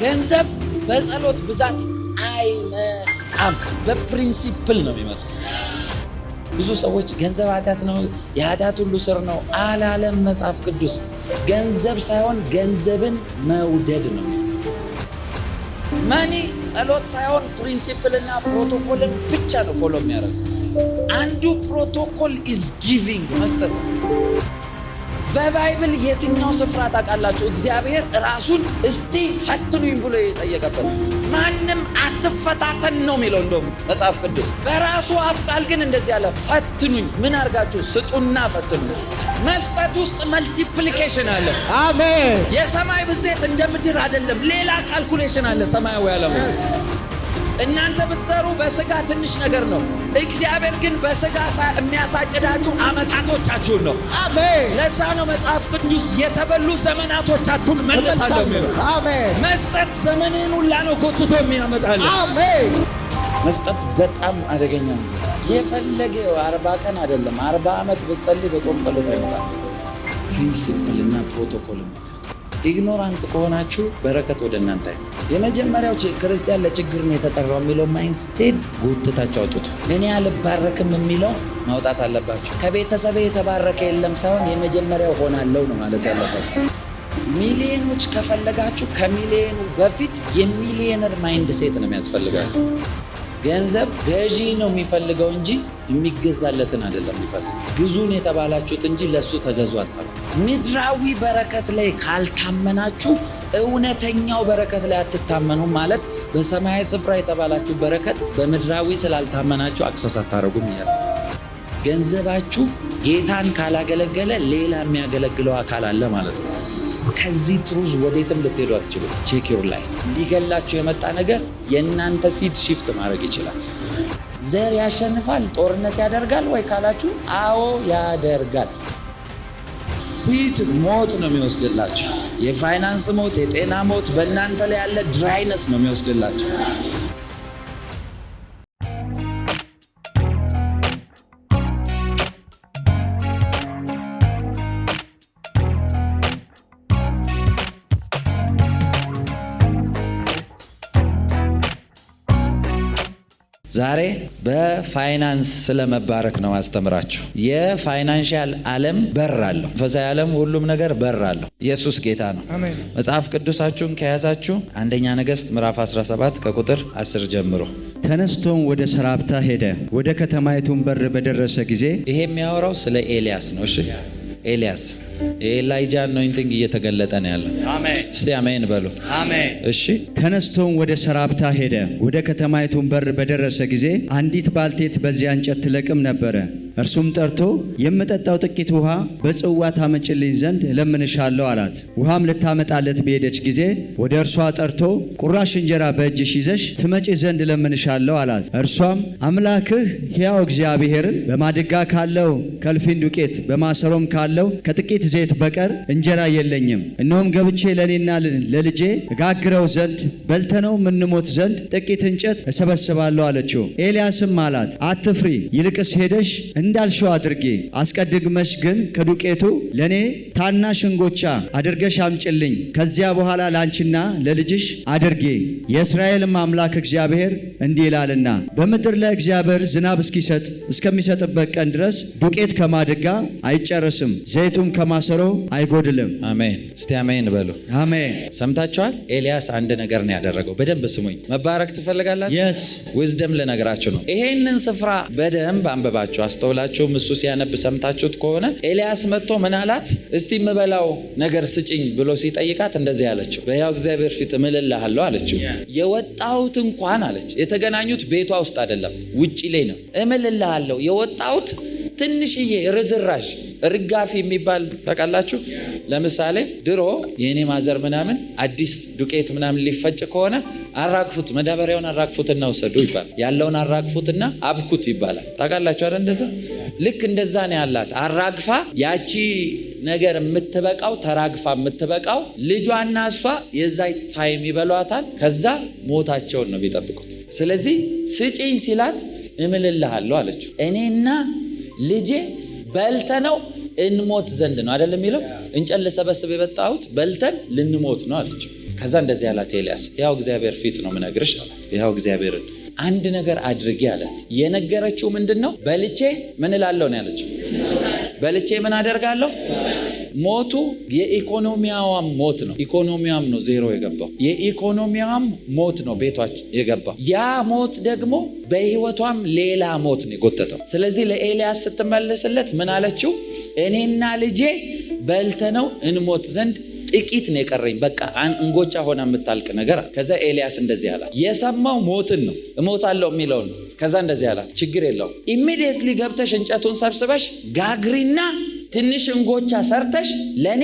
ገንዘብ በጸሎት ብዛት አይመጣም፣ በፕሪንሲፕል ነው የሚመጣው። ብዙ ሰዎች ገንዘብ ኃጢአት ነው፣ የኃጢአት ሁሉ ስር ነው አላለም መጽሐፍ ቅዱስ። ገንዘብ ሳይሆን ገንዘብን መውደድ ነው። ማኒ ጸሎት ሳይሆን ፕሪንሲፕልና ፕሮቶኮልን ብቻ ነው ፎሎ የሚያደርግ። አንዱ ፕሮቶኮል ኢዝ ጊቪንግ፣ መስጠት። በባይብል የትኛው ስፍራ ታውቃላችሁ እግዚአብሔር ራሱን እስቲ ፈትኑኝ ብሎ የጠየቀበት? ማንም አትፈታተን ነው የሚለው እንደውም መጽሐፍ ቅዱስ። በራሱ አፍ ቃል ግን እንደዚህ ያለ ፈትኑኝ። ምን አድርጋችሁ? ስጡና ፈትኑኝ። መስጠት ውስጥ መልቲፕሊኬሽን አለ። አሜን። የሰማይ ብዜት እንደ ምድር አይደለም፣ ሌላ ካልኩሌሽን አለ ሰማያዊ ዓለም ውስጥ። እናንተ ብትዘሩ በስጋ ትንሽ ነገር ነው፣ እግዚአብሔር ግን በስጋ የሚያሳጭዳችሁ አመታቶቻችሁን ነው። አሜን። ለዛ ነው መጽሐፍ ቅዱስ የተበሉ ዘመናቶቻችሁን መልሳለሁ የሚለው። አሜን። መስጠት ዘመንን ሁላ ነው ጎትቶ የሚያመጣል። አሜን። መስጠት በጣም አደገኛ ነው። የፈለገው 40 ቀን አይደለም 40 ዓመት ብትጸልይ በጾም ጸሎት አይመጣም። ፕሪንሲፕል እና ፕሮቶኮል ነው። ኢግኖራንት ከሆናችሁ በረከት ወደ እናንተ አይመጣም። የመጀመሪያው ክርስቲያን ለችግር ነው የተጠራው የሚለው ማይንስቴድ ጎትታችሁ አውጡት። እኔ አልባረክም የሚለው ማውጣት አለባችሁ። ከቤተሰብ የተባረከ የለም ሳይሆን የመጀመሪያው ሆናለሁ ነው ማለት ያለባችሁ። ሚሊዮኖች ከፈለጋችሁ ከሚሊዮኑ በፊት የሚሊዮነር ማይንድ ሴት ነው የሚያስፈልጋችሁ። ገንዘብ ገዢ ነው የሚፈልገው እንጂ የሚገዛለትን አይደለም የሚፈልገው። ግዙን የተባላችሁት እንጂ ለሱ ተገዙ አጣሉ። ምድራዊ በረከት ላይ ካልታመናችሁ እውነተኛው በረከት ላይ አትታመኑም ማለት በሰማያዊ ስፍራ የተባላችሁ በረከት በምድራዊ ስላልታመናችሁ አክሰስ አታረጉም ይላል። ገንዘባችሁ ጌታን ካላገለገለ ሌላ የሚያገለግለው አካል አለ ማለት ነው። ከዚህ ትሩዝ ወዴትም ልትሄዱ አትችሉ። ቼክ ዩር ላይፍ። ሊገላችሁ የመጣ ነገር የእናንተ ሲድ ሺፍት ማድረግ ይችላል። ዘር ያሸንፋል፣ ጦርነት ያደርጋል ወይ ካላችሁ፣ አዎ ያደርጋል። ሲድ ሞት ነው የሚወስድላችሁ። የፋይናንስ ሞት፣ የጤና ሞት፣ በእናንተ ላይ ያለ ድራይነስ ነው የሚወስድላችሁ። ዛሬ በፋይናንስ ስለመባረክ ነው አስተምራችሁ። የፋይናንሻል ዓለም በር አለው። መንፈሳዊ ዓለም ሁሉም ነገር በር አለው። ኢየሱስ ጌታ ነው። አሜን። መጽሐፍ ቅዱሳችሁን ከያዛችሁ አንደኛ ነገሥት ምዕራፍ 17 ከቁጥር 10 ጀምሮ። ተነስቶም ወደ ሰራፕታ ሄደ። ወደ ከተማይቱን በር በደረሰ ጊዜ፣ ይሄ የሚያወራው ስለ ኤልያስ ነው። እሺ፣ ኤልያስ የኤላይጃ አኖይንቲንግ እየተገለጠ ነው ያለው። አሜን። እስቲ አሜን በሉ። አሜን። እሺ። ተነስቶም ወደ ሰራፕታ ሄደ። ወደ ከተማይቱን በር በደረሰ ጊዜ አንዲት ባልቴት በዚያ እንጨት ትለቅም ነበረ። እርሱም ጠርቶ የምጠጣው ጥቂት ውሃ በጽዋ ታመጭልኝ ዘንድ እለምንሻለሁ አላት። ውሃም ልታመጣለት በሄደች ጊዜ ወደ እርሷ ጠርቶ ቁራሽ እንጀራ በእጅሽ ይዘሽ ትመጪ ዘንድ እለምንሻለሁ አላት። እርሷም አምላክህ ሕያው እግዚአብሔርን በማድጋ ካለው ከልፊን ዱቄት በማሰሮም ካለው ከጥቂት ዘይት በቀር እንጀራ የለኝም። እነሆም ገብቼ ለእኔና ለልጄ እጋግረው ዘንድ በልተነው ምንሞት ዘንድ ጥቂት እንጨት እሰበስባለሁ አለችው። ኤልያስም አላት፣ አትፍሪ፣ ይልቅስ ሄደሽ እንዳልሽው አድርጌ፣ አስቀድመሽ ግን ከዱቄቱ ለእኔ ታናሽ እንጎቻ አድርገሽ አምጭልኝ። ከዚያ በኋላ ላንቺና ለልጅሽ አድርጌ። የእስራኤልም አምላክ እግዚአብሔር እንዲህ ይላልና በምድር ላይ እግዚአብሔር ዝናብ እስከሚሰጥበት ቀን ድረስ ዱቄት ከማድጋ አይጨርስም፣ ዘይቱም ከማሰሮ አይጎድልም። አሜን። እስቲ አሜን በሉ። አሜን። ሰምታችኋል? ኤልያስ አንድ ነገር ነው ያደረገው። በደንብ ስሙኝ። መባረክ ትፈልጋላችሁ? የስ ዊዝደም ልነግራችሁ ነው። ይሄንን ስፍራ በደንብ አንበባችሁ አስተውላችሁም እሱ ሲያነብ ሰምታችሁት ከሆነ ኤልያስ መጥቶ ምን አላት? እስቲ የምበላው ነገር ስጭኝ ብሎ ሲጠይቃት እንደዚህ አለችው፣ በሕያው እግዚአብሔር ፊት እምልልሃለሁ አለችው። የወጣሁት እንኳን አለች፣ የተገናኙት ቤቷ ውስጥ አይደለም ውጪ ላይ ነው። እምልልሃለሁ የወጣሁት ትንሽዬ ርዝራዥ ርጋፊ የሚባል ታውቃላችሁ? ለምሳሌ ድሮ የኔ ማዘር ምናምን አዲስ ዱቄት ምናምን ሊፈጭ ከሆነ አራግፉት፣ መዳበሪያውን አራግፉትና ወሰዱ ይባላል። ያለውን አራግፉትና አብኩት ይባላል። ታውቃላችሁ አይደል? እንደዛ ልክ እንደዛ ነው ያላት። አራግፋ ያቺ ነገር የምትበቃው ተራግፋ የምትበቃው ልጇና እሷ የዛ ታይም ይበሏታል። ከዛ ሞታቸውን ነው የሚጠብቁት። ስለዚህ ስጪኝ ሲላት እምልልሃለሁ አለችው። እኔና ልጄ በልተነው እንሞት ዘንድ ነው አይደለም የሚለው። እንጨት ልሰበስብ የመጣሁት በልተን ልንሞት ነው አለችው። ከዛ እንደዚህ አላት ኤልያስ፣ ያው እግዚአብሔር ፊት ነው ምነግርሽ አላት። ያው እግዚአብሔርን አንድ ነገር አድርጌ አላት። የነገረችው ምንድነው? በልቼ ምን እላለሁ ነው ያለችው። በልቼ ምን አደርጋለሁ? ሞቱ የኢኮኖሚያዋም ሞት ነው። ኢኮኖሚያም ነው ዜሮ የገባው። የኢኮኖሚያም ሞት ነው ቤቷ የገባው። ያ ሞት ደግሞ በህይወቷም ሌላ ሞት ነው የጎተተው። ስለዚህ ለኤልያስ ስትመልስለት ምን አለችው? እኔና ልጄ በልተነው እንሞት ዘንድ ጥቂት ነው የቀረኝ፣ በቃ እንጎቻ ሆና የምታልቅ ነገር። ከዛ ኤልያስ እንደዚህ አላት፣ የሰማው ሞትን ነው እሞታለሁ የሚለው ነው። ከዛ እንደዚህ አላት፣ ችግር የለውም ኢሚዲየትሊ ገብተሽ እንጨቱን ሰብስበሽ ጋግሪና ትንሽ እንጎቻ ሰርተሽ ለኔ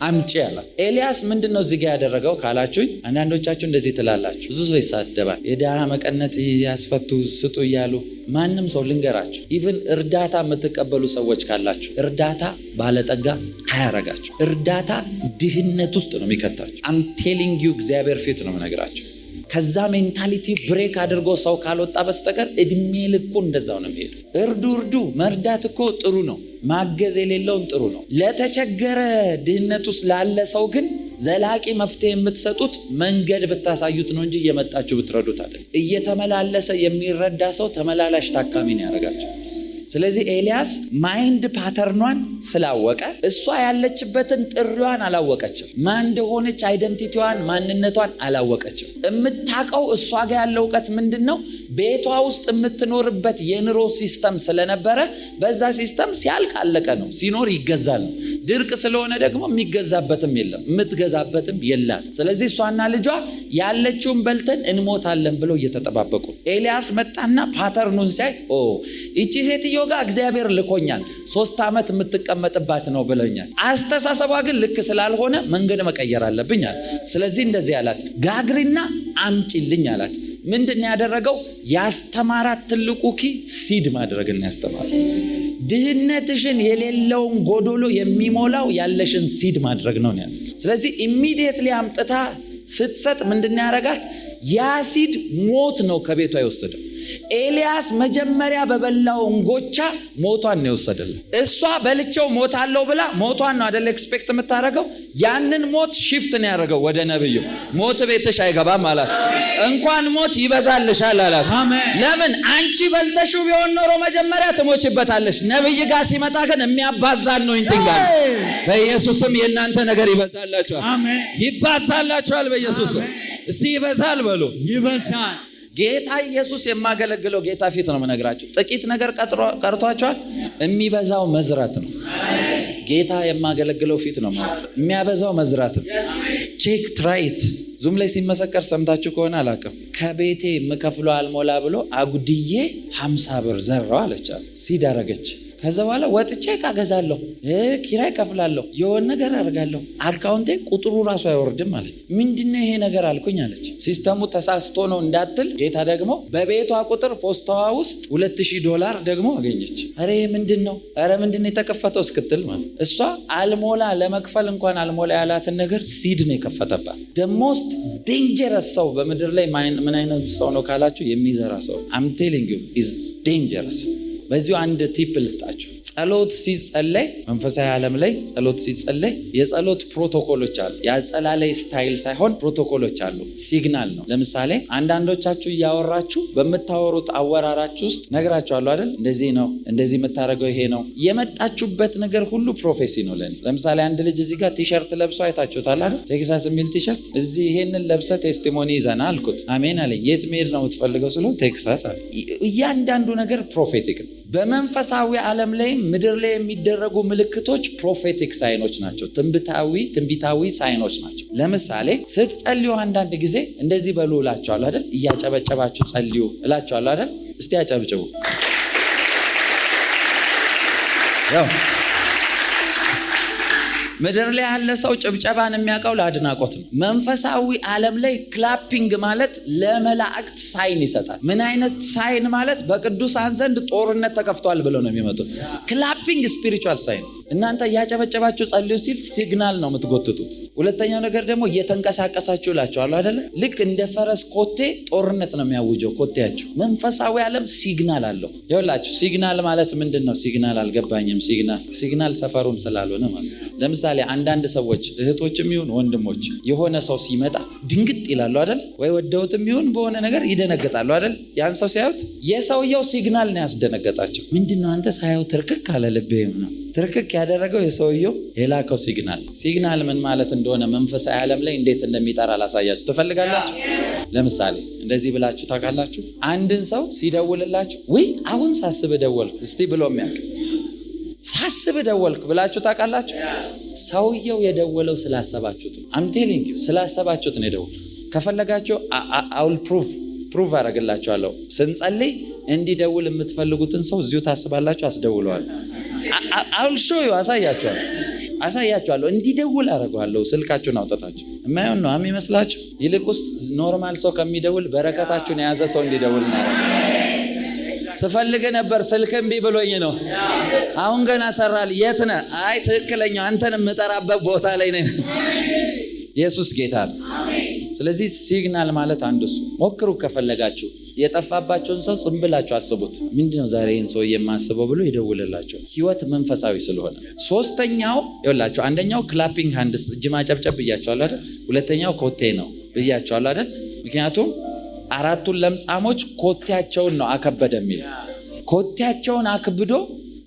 አምጪ አላት። ኤልያስ ምንድነው እዚህ ጋር ያደረገው ካላችሁኝ፣ አንዳንዶቻችሁ እንደዚህ ትላላችሁ። ብዙ ሰው ይሳደባል፣ የድሃ መቀነት ያስፈቱ ስጡ እያሉ። ማንም ሰው ልንገራችሁ፣ ኢቭን እርዳታ የምትቀበሉ ሰዎች ካላችሁ እርዳታ ባለጠጋ አያረጋችሁ። እርዳታ ድህነት ውስጥ ነው የሚከታችሁ። አም ቴሊንግ ዩ እግዚአብሔር ፊት ነው የምነግራችሁ። ከዛ ሜንታሊቲ ብሬክ አድርጎ ሰው ካልወጣ በስተቀር እድሜ ልኩ እንደዛው ነው የሚሄደው። እርዱ። መርዳት እኮ ጥሩ ነው። ማገዝ የሌለውን ጥሩ ነው። ለተቸገረ ድህነት ውስጥ ላለ ሰው ግን ዘላቂ መፍትሄ የምትሰጡት መንገድ ብታሳዩት ነው እንጂ እየመጣችሁ ብትረዱት አይደል። እየተመላለሰ የሚረዳ ሰው ተመላላሽ ታካሚ ነው ያደርጋቸው። ስለዚህ ኤልያስ ማይንድ ፓተርኗን ስላወቀ እሷ ያለችበትን ጥሪዋን አላወቀችም። ማን እንደሆነች አይደንቲቲዋን ማንነቷን አላወቀችም። የምታውቀው እሷ ጋር ያለው እውቀት ምንድነው? ቤቷ ውስጥ የምትኖርበት የኑሮ ሲስተም ስለነበረ በዛ ሲስተም ሲያልቅ አለቀ ነው፣ ሲኖር ይገዛል ነው። ድርቅ ስለሆነ ደግሞ የሚገዛበትም የለም፣ የምትገዛበትም የላት። ስለዚህ እሷና ልጇ ያለችውን በልተን እንሞታለን ብለው እየተጠባበቁ ኤልያስ መጣና ፓተርኑን ሲያይ እቺ ሴትዮ ጋር እግዚአብሔር ልኮኛል፣ 3 ዓመት የምትቀመጥባት ነው ብለኛል። አስተሳሰቧ ግን ልክ ስላልሆነ መንገድ መቀየር አለብኝ አለ። ስለዚህ እንደዚህ አላት፣ ጋግሪና አምጪልኝ አላት። ምንድን ያደረገው? ያስተማራት ትልቁ ኪ ሲድ ማድረግን ያስተማራት። ድህነትሽን የሌለውን ጎዶሎ የሚሞላው ያለሽን ሲድ ማድረግ ነው ያለ። ስለዚህ ኢሚዲየትሊ አምጥታ ስትሰጥ ምንድን ያደረጋት? ያ ሲድ ሞት ነው ከቤቷ የወሰደው። ኤልያስ መጀመሪያ በበላው እንጎቻ ሞቷን ነው የወሰደላት። እሷ በልቼው ሞታለሁ ብላ ሞቷን ነው አይደል ኤክስፔክት የምታደርገው። ያንን ሞት ሽፍት ነው ያደረገው ወደ ነብዩ። ሞት ቤትሽ አይገባም አላት። እንኳን ሞት ይበዛልሻል አላት። ለምን? አንቺ በልተሽው ቢሆን ኖሮ መጀመሪያ ትሞችበታለሽ። ነብይ ጋር ሲመጣ ግን የሚያባዛን ነው እንትንጋል። በኢየሱስም የእናንተ ነገር ይበዛላችኋል። አሜን። ይባዛላችኋል በኢየሱስም። እስቲ ይበዛል በሉ። ይበዛል። ጌታ ኢየሱስ የማገለግለው ጌታ ፊት ነው የምነግራችሁ። ጥቂት ነገር ቀርቷችኋል። የሚበዛው መዝራት ነው። ጌታ የማገለግለው ፊት ነው ማለት የሚያበዛው መዝራት ነው። ቼክ ትራይት ዙም ላይ ሲመሰከር ሰምታችሁ ከሆነ አላውቅም። ከቤቴ የምከፍለው አልሞላ ብሎ አጉድዬ 50 ብር ዘራው አለቻል። ሲድ አረገች። ከዛ በኋላ ወጥቼ ካገዛለሁ፣ ኪራይ ከፍላለሁ፣ የሆነ ነገር አደርጋለሁ፣ አካውንቴ ቁጥሩ ራሱ አይወርድም አለች። ምንድነው ይሄ ነገር አልኩኝ አለች። ሲስተሙ ተሳስቶ ነው እንዳትል ጌታ ደግሞ በቤቷ ቁጥር ፖስታዋ ውስጥ $2000 ደግሞ አገኘች። አረ ምንድነው? አረ ምንድነው የተከፈተው እስክትል ማለት እሷ አልሞላ ለመክፈል እንኳን አልሞላ ያላትን ነገር ሲድ ነው የከፈተባት። the most dangerous ሰው በምድር ላይ ምን አይነት ሰው ነው ካላችሁ የሚዘራ ሰው። I'm telling you is dangerous። በዚሁ አንድ ቲፕ ልስጣችሁ። ጸሎት ሲጸለይ መንፈሳዊ ዓለም ላይ ጸሎት ሲጸለይ የጸሎት ፕሮቶኮሎች አሉ። የአጸላለይ ስታይል ሳይሆን ፕሮቶኮሎች አሉ። ሲግናል ነው። ለምሳሌ አንዳንዶቻችሁ እያወራችሁ በምታወሩት አወራራችሁ ውስጥ ነግራችኋለሁ አይደል? እንደዚህ ነው፣ እንደዚህ የምታደርገው ይሄ ነው። የመጣችሁበት ነገር ሁሉ ፕሮፌሲ ነው ለኔ። ለምሳሌ አንድ ልጅ እዚህ ጋር ቲሸርት ለብሶ አይታችሁታል አይደል? ቴክሳስ የሚል ቲሸርት። እዚህ ይሄንን ለብሰ ቴስቲሞኒ ይዘና አልኩት። አሜን አለኝ። የት መሄድ ነው የምትፈልገው ስለው ቴክሳስ አለ። እያንዳንዱ ነገር ፕሮፌቲክ ነው። በመንፈሳዊ ዓለም ላይ ምድር ላይ የሚደረጉ ምልክቶች ፕሮፌቲክ ሳይኖች ናቸው። ትንቢታዊ ሳይኖች ናቸው። ለምሳሌ ስትጸልዩ አንዳንድ ጊዜ እንደዚህ በሉ እላችኋለሁ አይደል? እያጨበጨባችሁ ጸልዩ እላችኋለሁ አይደል? እስቲ ያጨብጭቡ። ያው ምድር ላይ ያለ ሰው ጭብጨባን የሚያውቀው ለአድናቆት ነው። መንፈሳዊ ዓለም ላይ ክላፒንግ ማለት ለመላእክት ሳይን ይሰጣል። ምን አይነት ሳይን ማለት? በቅዱሳን ዘንድ ጦርነት ተከፍቷል ብለው ነው የሚመጡት። ክላፒንግ ስፒሪቹዋል ሳይን። እናንተ እያጨበጨባችሁ ጸልዩ ሲል ሲግናል ነው የምትጎትቱት። ሁለተኛው ነገር ደግሞ እየተንቀሳቀሳችሁ እላችኋለሁ አይደለ? ልክ እንደ ፈረስ ኮቴ ጦርነት ነው የሚያውጀው ኮቴያችሁ። መንፈሳዊ ዓለም ሲግናል አለው። ይኸውላችሁ ሲግናል ማለት ምንድን ነው? ሲግናል አልገባኝም። ሲግናል ሰፈሩን ስላልሆነ ማለት። ለምሳሌ አንዳንድ ሰዎች እህቶችም ይሁን ወንድሞች የሆነ ሰው ሲመጣ ድንግጥ ይላሉ አይደል? ወይ ወደውትም ይሁን በሆነ ነገር ይደነግጣሉ አይደል? ያን ሰው ሲያዩት የሰውየው ሲግናል ነው ያስደነገጣቸው። ምንድነው አንተ ሳየው ትርክክ አለ ልቤ ነው። ትርክክ ያደረገው የሰውየው የላከው ሲግናል። ሲግናል ምን ማለት እንደሆነ መንፈሳዊ ዓለም ላይ እንዴት እንደሚጠራ ላሳያችሁ ትፈልጋላችሁ? ለምሳሌ እንደዚህ ብላችሁ ታውቃላችሁ? አንድን ሰው ሲደውልላችሁ ወይ አሁን ሳስብ ደወልኩ እስቲ ብሎ የሚያውቅ ሳስብ ደወልኩ ብላችሁ ታውቃላችሁ? ሰውየው የደወለው ስላሰባችሁት ነው። አም ቴሊንግ ዩ ስላሰባችሁት ነው የደወለው። ከፈለጋችሁ አውል ፕሩቭ አደርግላችኋለሁ። ስንጸልይ እንዲደውል የምትፈልጉትን ሰው እዚሁ ታስባላችሁ፣ አስደውለዋል። አውል ሾው ዩ አሳያችኋለሁ። እንዲደውል አደርገዋለሁ። ስልካችሁን አውጣታችሁ የማይሆን ነው የሚመስላችሁ? ይልቁስ ኖርማል ሰው ከሚደውል በረከታችሁን የያዘ ሰው እንዲደውል ነው። ስፈልግ ነበር ስልክ እምቢ ብሎኝ ነው። አሁን ገና ሰራል። የት ነህ? አይ ትክክለኛው አንተን የምጠራበት ቦታ ላይ ነኝ። ኢየሱስ ጌታ ነው። ስለዚህ ሲግናል ማለት አንዱ እሱ። ሞክሩ ከፈለጋችሁ። የጠፋባቸውን ሰው ጽም ብላችሁ አስቡት። ምንድነው ዛሬ ይህን ሰው የማስበው ብሎ ይደውልላቸው። ህይወት መንፈሳዊ ስለሆነ። ሶስተኛው ይኸውላችሁ፣ አንደኛው ክላፒንግ ሃንድስ እጅ ማጨብጨብ ብያቸዋለሁ አይደል? ሁለተኛው ኮቴ ነው ብያቸዋለሁ አይደል? ምክንያቱም አራቱን ለምጻሞች ኮቴያቸውን ነው አከበደ የሚል። ኮቴያቸውን አክብዶ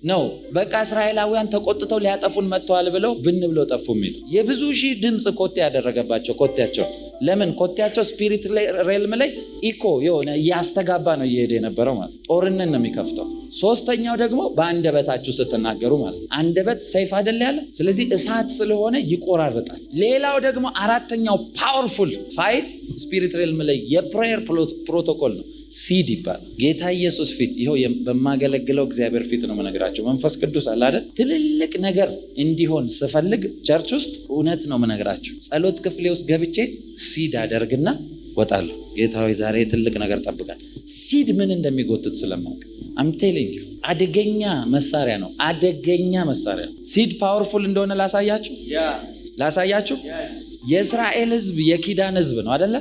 ነው በቃ እስራኤላውያን ተቆጥተው ሊያጠፉን መጥተዋል ብለው ብን ብለው ጠፉ የሚል። የብዙ ሺህ ድምፅ ኮቴ ያደረገባቸው ኮቴያቸው። ለምን? ኮቴያቸው ስፒሪት ሬልም ላይ ኢኮ የሆነ እያስተጋባ ነው እየሄደ የነበረው ማለት። ጦርነት ነው የሚከፍተው። ሶስተኛው ደግሞ በአንደበታችሁ ስትናገሩ ማለት። አንደበት ሰይፍ አይደል ያለ? ስለዚህ እሳት ስለሆነ ይቆራርጣል። ሌላው ደግሞ አራተኛው ፓወርፉል ፋይት ስፒሪት ሬልም ላይ የፕሬየር ፕሮቶኮል ነው። ሲድ ይባላል። ጌታ ኢየሱስ ፊት ይኸው በማገለግለው እግዚአብሔር ፊት ነው መነግራቸው። መንፈስ ቅዱስ አለ አይደል? ትልልቅ ነገር እንዲሆን ስፈልግ ቸርች ውስጥ እውነት ነው መነግራቸው። ጸሎት ክፍሌ ውስጥ ገብቼ ሲድ አደርግና ወጣለሁ። ጌታ ሆይ ዛሬ ትልቅ ነገር ጠብቃል። ሲድ ምን እንደሚጎትት ስለማውቅ አም ቴሊንግ ዩ አደገኛ መሳሪያ ነው። አደገኛ መሳሪያ ነው። ሲድ ፓወርፉል እንደሆነ ላሳያችሁ። የእስራኤል ህዝብ የኪዳን ህዝብ ነው አይደለ?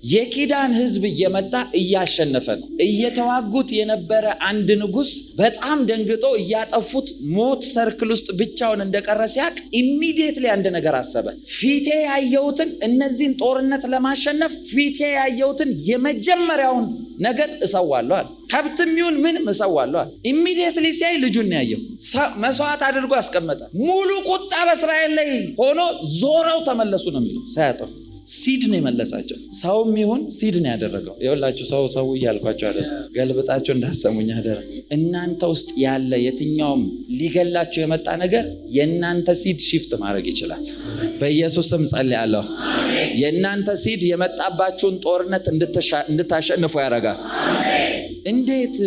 የኪዳን ህዝብ እየመጣ እያሸነፈ ነው። እየተዋጉት የነበረ አንድ ንጉስ በጣም ደንግጦ እያጠፉት ሞት ሰርክል ውስጥ ብቻውን እንደቀረ ሲያቅ ኢሚዲየትሊ አንድ ነገር አሰበ። ፊቴ ያየሁትን እነዚህን ጦርነት ለማሸነፍ ፊቴ ያየሁትን የመጀመሪያውን ነገር እሰዋለሁ አለ። ከብትም ይሁን ምንም እሰዋለሁ አለ። ኢሚዲየትሊ ሲያይ ልጁን ያየው መስዋዕት አድርጎ አስቀመጠ። ሙሉ ቁጣ በእስራኤል ላይ ሆኖ ዞረው ተመለሱ ነው የሚለው ሳያጠፉ። ሲድ ነው የመለሳቸው። ሰውም ይሁን ሲድ ነው ያደረገው። ይኸውላችሁ ሰው እያልኳቸው አይደል? ገልብጣቸው እንዳሰሙኝ አደረ። እናንተ ውስጥ ያለ የትኛውም ሊገላችሁ የመጣ ነገር የእናንተ ሲድ ሺፍት ማድረግ ይችላል። በኢየሱስ ስም ጸልያለሁ። የእናንተ ሲድ የመጣባችሁን ጦርነት እንድታሸንፉ ያደርጋል። እንዴት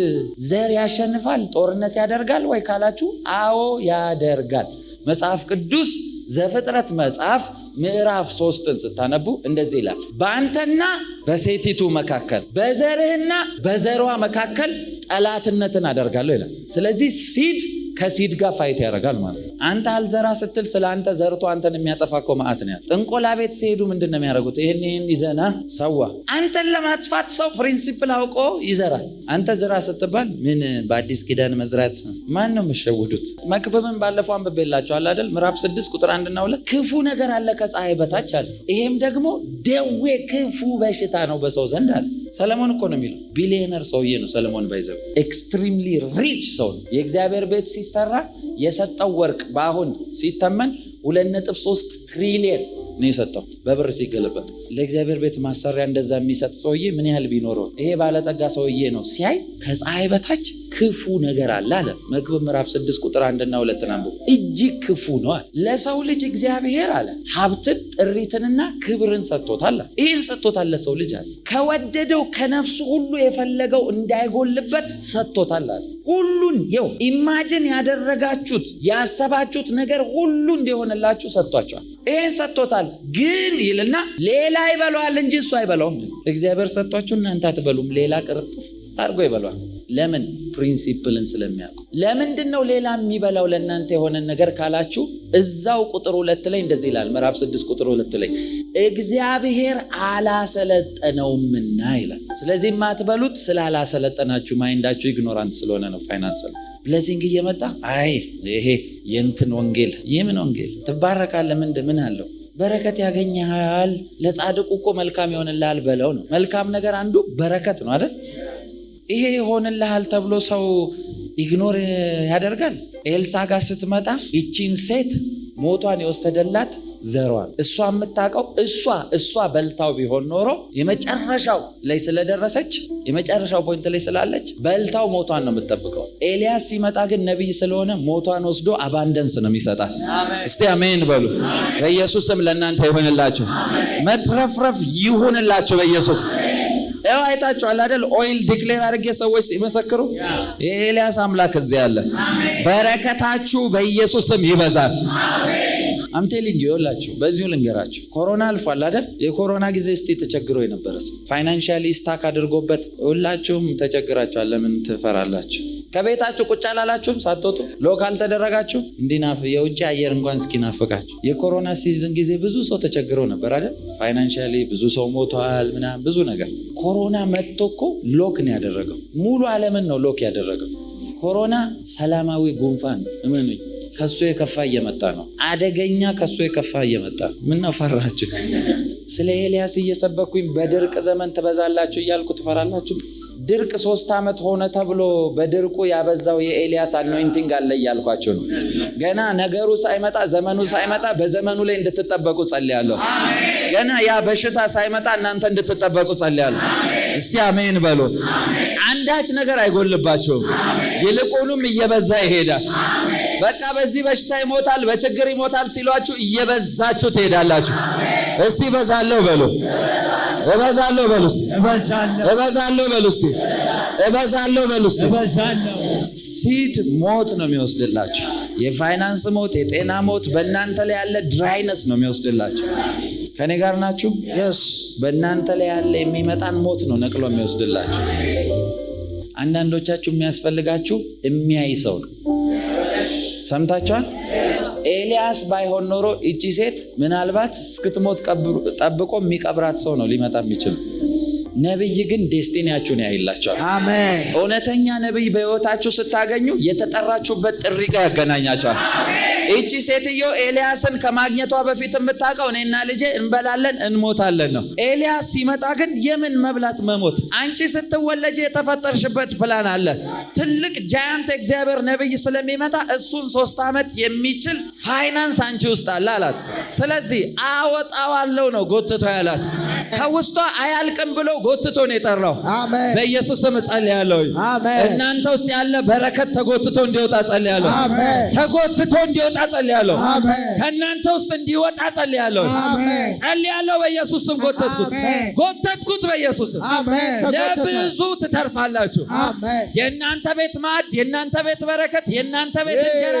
ዘር ያሸንፋል ጦርነት ያደርጋል ወይ ካላችሁ፣ አዎ ያደርጋል። መጽሐፍ ቅዱስ ዘፍጥረት መጽሐፍ ምዕራፍ 3ን ስታነቡ እንደዚህ ይላል፣ በአንተና በሴቲቱ መካከል በዘርህና በዘሯ መካከል ጠላትነትን አደርጋለሁ ይላል። ስለዚህ ሲድ ከሲድ ጋር ፋይት ያደርጋል ማለት ነው። አንተ አልዘራ ስትል ስለ አንተ ዘርቶ አንተን የሚያጠፋ እኮ መዓት ነው ያለው። ጥንቆላ ቤት ሲሄዱ ምንድን ነው የሚያደርጉት? ይህን ይዘና ሰዋ። አንተን ለማጥፋት ሰው ፕሪንሲፕል አውቆ ይዘራል። አንተ ዝራ ስትባል ምን በአዲስ ኪዳን መዝራት ማን ነው የምሸውዱት? መክብብን ባለፈው አንብቤላችኋል አይደል? ምዕራፍ 6 ቁጥር 1 እና 2 ክፉ ነገር አለ ከፀሐይ በታች አለ፣ ይሄም ደግሞ ደዌ ክፉ በሽታ ነው በሰው ዘንድ አለ። ሰለሞን እኮ ነው የሚለው። ቢሊየነር ሰውዬ ነው ሰለሞን። ባይዘው ኤክስትሪምሊ ሪች ሰው ነው። የእግዚአብሔር ቤት ሲሰራ የሰጠው ወርቅ በአሁን ሲተመን 2.3 ትሪሊየን ነው የሰጠው በብር ሲገለበጥ። ለእግዚአብሔር ቤት ማሰሪያ እንደዛ የሚሰጥ ሰውዬ ምን ያህል ቢኖረው? ይሄ ባለጠጋ ሰውዬ ነው። ሲያይ ከፀሐይ በታች ክፉ ነገር አለ አለ። መክብብ ምዕራፍ 6 ቁጥር 1 እና 2 አንብቡ። እጅግ ክፉ ነው አለ። ለሰው ልጅ እግዚአብሔር አለ ሀብትን ጥሪትንና ክብርን ሰጥቶታል። ይህን ሰጥቶታል ለሰው ልጅ አለ። ከወደደው ከነፍሱ ሁሉ የፈለገው እንዳይጎልበት ሰጥቶታል አለ። ሁሉን ይው ኢማጂን ያደረጋችሁት ያሰባችሁት ነገር ሁሉ እንዲሆንላችሁ ሰጥቷቸዋል። ይህን ሰጥቶታል። ግን ይልና ሌላ ይበላዋል እንጂ እሱ አይበላውም። እግዚአብሔር ሰጥቷችሁ እናንተ አትበሉም፣ ሌላ ቅርጥፍ አድርጎ ይበላዋል። ለምን? ፕሪንሲፕልን ስለሚያውቁ። ለምንድን ነው ሌላ የሚበላው ለእናንተ የሆነን ነገር ካላችሁ፣ እዛው ቁጥር 2 ላይ እንደዚህ ይላል። ምዕራፍ 6 ቁጥር 2 ላይ እግዚአብሔር አላሰለጠነውምና ይላል። ስለዚህ የማትበሉት ስላላሰለጠናችሁ፣ ማይንዳችሁ ኢግኖራንት ስለሆነ ነው። ፋይናንስ ብለሲንግ እየመጣ አይ ይሄ የእንትን ወንጌል የምን ወንጌል ትባረካለህ ምን አለው? በረከት ያገኛል። ለጻድቁ እኮ መልካም ይሆንልሃል በለው ነው። መልካም ነገር አንዱ በረከት ነው አይደል? ይሄ ይሆንልሃል ተብሎ ሰው ኢግኖር ያደርጋል። ኤልሳ ጋር ስትመጣ ይቺን ሴት ሞቷን የወሰደላት ዘሯን እሷ የምታውቀው እሷ በልታው ቢሆን ኖሮ የመጨረሻው ላይ ስለደረሰች የመጨረሻው ፖይንት ላይ ስላለች በልታው ሞቷን ነው የምትጠብቀው። ኤልያስ ሲመጣ ግን ነቢይ ስለሆነ ሞቷን ወስዶ አባንደንስ ነው የሚሰጣት። እስቲ አሜን በሉ። በኢየሱስ ስም ለእናንተ ይሆንላችሁ፣ መትረፍረፍ ይሁንላችሁ በኢየሱስ። ያው አይታችኋል አይደል? ኦይል ዲክሌር አድርጌ ሰዎች ሲመሰክሩ የኤልያስ አምላክ እዚህ ያለ። በረከታችሁ በኢየሱስ ስም ይበዛል። አምቴሊንግ ይወላችሁ። በዚሁ ልንገራችሁ፣ ኮሮና አልፏል አይደል? የኮሮና ጊዜ እስቲ ተቸግሮ የነበረ ሰው ፋይናንሻሊ ስታክ አድርጎበት፣ ሁላችሁም ተቸግራችኋል። ለምን ትፈራላችሁ? ከቤታችሁ ቁጭ አላላችሁም? ሳትወጡ ሎካል ተደረጋችሁ? እንዲናፍ የውጭ አየር እንኳን እስኪናፍቃችሁ። የኮሮና ሲዝን ጊዜ ብዙ ሰው ተቸግሮ ነበር አይደል? ፋይናንሻሊ ብዙ ሰው ሞቷል ምናምን ብዙ ነገር። ኮሮና መጥቶ እኮ ሎክ ነው ያደረገው። ሙሉ ዓለምን ነው ሎክ ያደረገው። ኮሮና ሰላማዊ ጉንፋን እመኑኝ፣ ከሱ የከፋ እየመጣ ነው። አደገኛ ከሱ የከፋ እየመጣ ነው። ምን ነው ፈራችሁ? ስለ ኤልያስ እየሰበኩኝ በድርቅ ዘመን ትበዛላችሁ እያልኩ ትፈራላችሁ? ድርቅ 3 ዓመት ሆነ ተብሎ በድርቁ ያበዛው የኤልያስ አኖይንቲንግ አለ እያልኳችሁ ነው። ገና ነገሩ ሳይመጣ ዘመኑ ሳይመጣ በዘመኑ ላይ እንድትጠበቁ ጸልያለሁ። ገና ያ በሽታ ሳይመጣ እናንተ እንድትጠበቁ ጸልያለሁ። እስቲ አሜን በሉ። አንዳች ነገር አይጎልባችሁም፣ ይልቁንም እየበዛ ይሄዳል። በቃ በዚህ በሽታ ይሞታል፣ በችግር ይሞታል ሲሏችሁ እየበዛችሁ ትሄዳላችሁ። እስቲ እበዛለሁ በሉ። እበዛለሁ በሉ። እስቲ እበዛለሁ በሉ። እስቲ እበዛለሁ በሉ። እስቲ እበዛለሁ። ሲድ ሞት ነው የሚወስድላችሁ። የፋይናንስ ሞት፣ የጤና ሞት፣ በእናንተ ላይ ያለ ድራይነስ ነው የሚወስድላችሁ። ከኔ ጋር ናችሁ? በእናንተ ላይ ያለ የሚመጣን ሞት ነው ነቅሎ የሚወስድላችሁ። አንዳንዶቻችሁ የሚያስፈልጋችሁ የሚያይ ሰው ነው። ሰምታችኋል? ኤልያስ ባይሆን ኖሮ እቺ ሴት ምናልባት እስክትሞት ጠብቆ የሚቀብራት ሰው ነው ሊመጣ የሚችል። ነብይ ግን ዴስቲኒያችሁን ያይላችኋል። አሜን። እውነተኛ ነብይ በህይወታችሁ ስታገኙ የተጠራችሁበት ጥሪ ጋር ያገናኛችኋል። እቺ ሴትዮ ኤልያስን ከማግኘቷ በፊት የምታውቀው እኔና ልጄ እንበላለን እንሞታለን ነው። ኤልያስ ሲመጣ ግን የምን መብላት መሞት? አንቺ ስትወለጂ የተፈጠርሽበት ፕላን አለ። ትልቅ ጃያንት እግዚአብሔር ነብይ ስለሚመጣ እሱን 3 ዓመት የሚችል ፋይናንስ አንቺ ውስጥ አለ አላት። ስለዚህ አወጣዋለሁ ነው ጎትቶ ያላት። ከውስጧ አያልቅም ብሎ ጎትቶ ነው የጠራው። አሜን። በኢየሱስ ስም ጸልያለሁ። አሜን። እናንተ ውስጥ ያለ በረከት ተጎትቶ እንዲወጣ ጸልያለሁ። አሜን። ተጎትቶ እንዲወጣ ጸልያለሁ። አሜን። ከእናንተ ውስጥ እንዲወጣ ጸልያለሁ። አሜን። ጸልያለሁ። በኢየሱስ ስም ጎተትኩት በኢየሱስ ስም። አሜን። ለብዙ ትተርፋላችሁ። አሜን። የእናንተ ቤት ማዕድ፣ የእናንተ ቤት በረከት፣ የእናንተ ቤት እንጀራ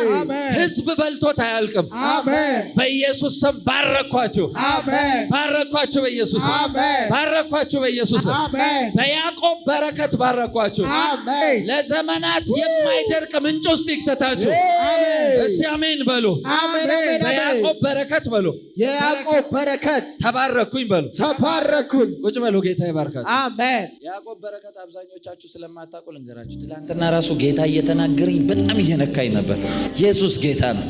ህዝብ በልቶት አያልቅም። አሜን። በኢየሱስ ስም ባረኳችሁ። አሜን። ባረኳችሁ በኢየሱስ ስም። አሜን። ባረኳችሁ በኢየሱስ ስም። አሜን። በያዕቆብ በረከት ባረኳችሁ። አሜን። ለዘመናት የማይደርቅ ምንጭ ውስጥ ይክተታችሁ። አሜን። እስቲ አሜን በሉ። አሜን። በያዕቆብ በረከት በሉ። የያዕቆብ በረከት ተባረኩኝ በሉ። ተባረኩኝ። ቁጭ በሉ። ጌታ ይባርካችሁ። አሜን። ያዕቆብ በረከት አብዛኞቻችሁ ስለማታውቁ ልንገራችሁ። ትላንትና ራሱ ጌታ እየተናገረኝ በጣም እየነካኝ ነበር። ኢየሱስ ጌታ ነው።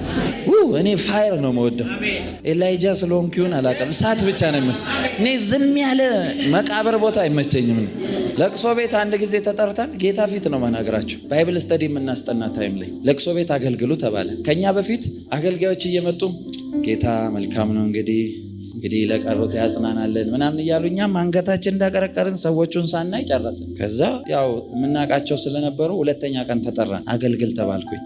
እኔ ፋየር ነው የምወደው። ኤላይጃ ስለሆንኩ ይሁን አላውቅም፣ እሳት ብቻ ነው። እኔ ዝም ያለ መቃብር ቦታ አይመቸኝም። ለቅሶ ቤት አንድ ጊዜ ተጠርተን ጌታ ፊት ነው መናገራችሁ። ባይብል ስተዲ የምናስጠና ታይም ላይ ለቅሶ ቤት አገልግሉ ተባለ። ከኛ በፊት አገልጋዮች እየመጡ ጌታ መልካም ነው እንግዲህ ለቀሩት ያጽናናለን ምናምን እያሉ እኛም አንገታችን እንዳቀረቀርን ሰዎቹን ሳናይ ጨረስን። ከዛ ያው የምናውቃቸው ስለነበሩ 2ኛ ቀን ተጠራን፣ አገልግል ተባልኩኝ።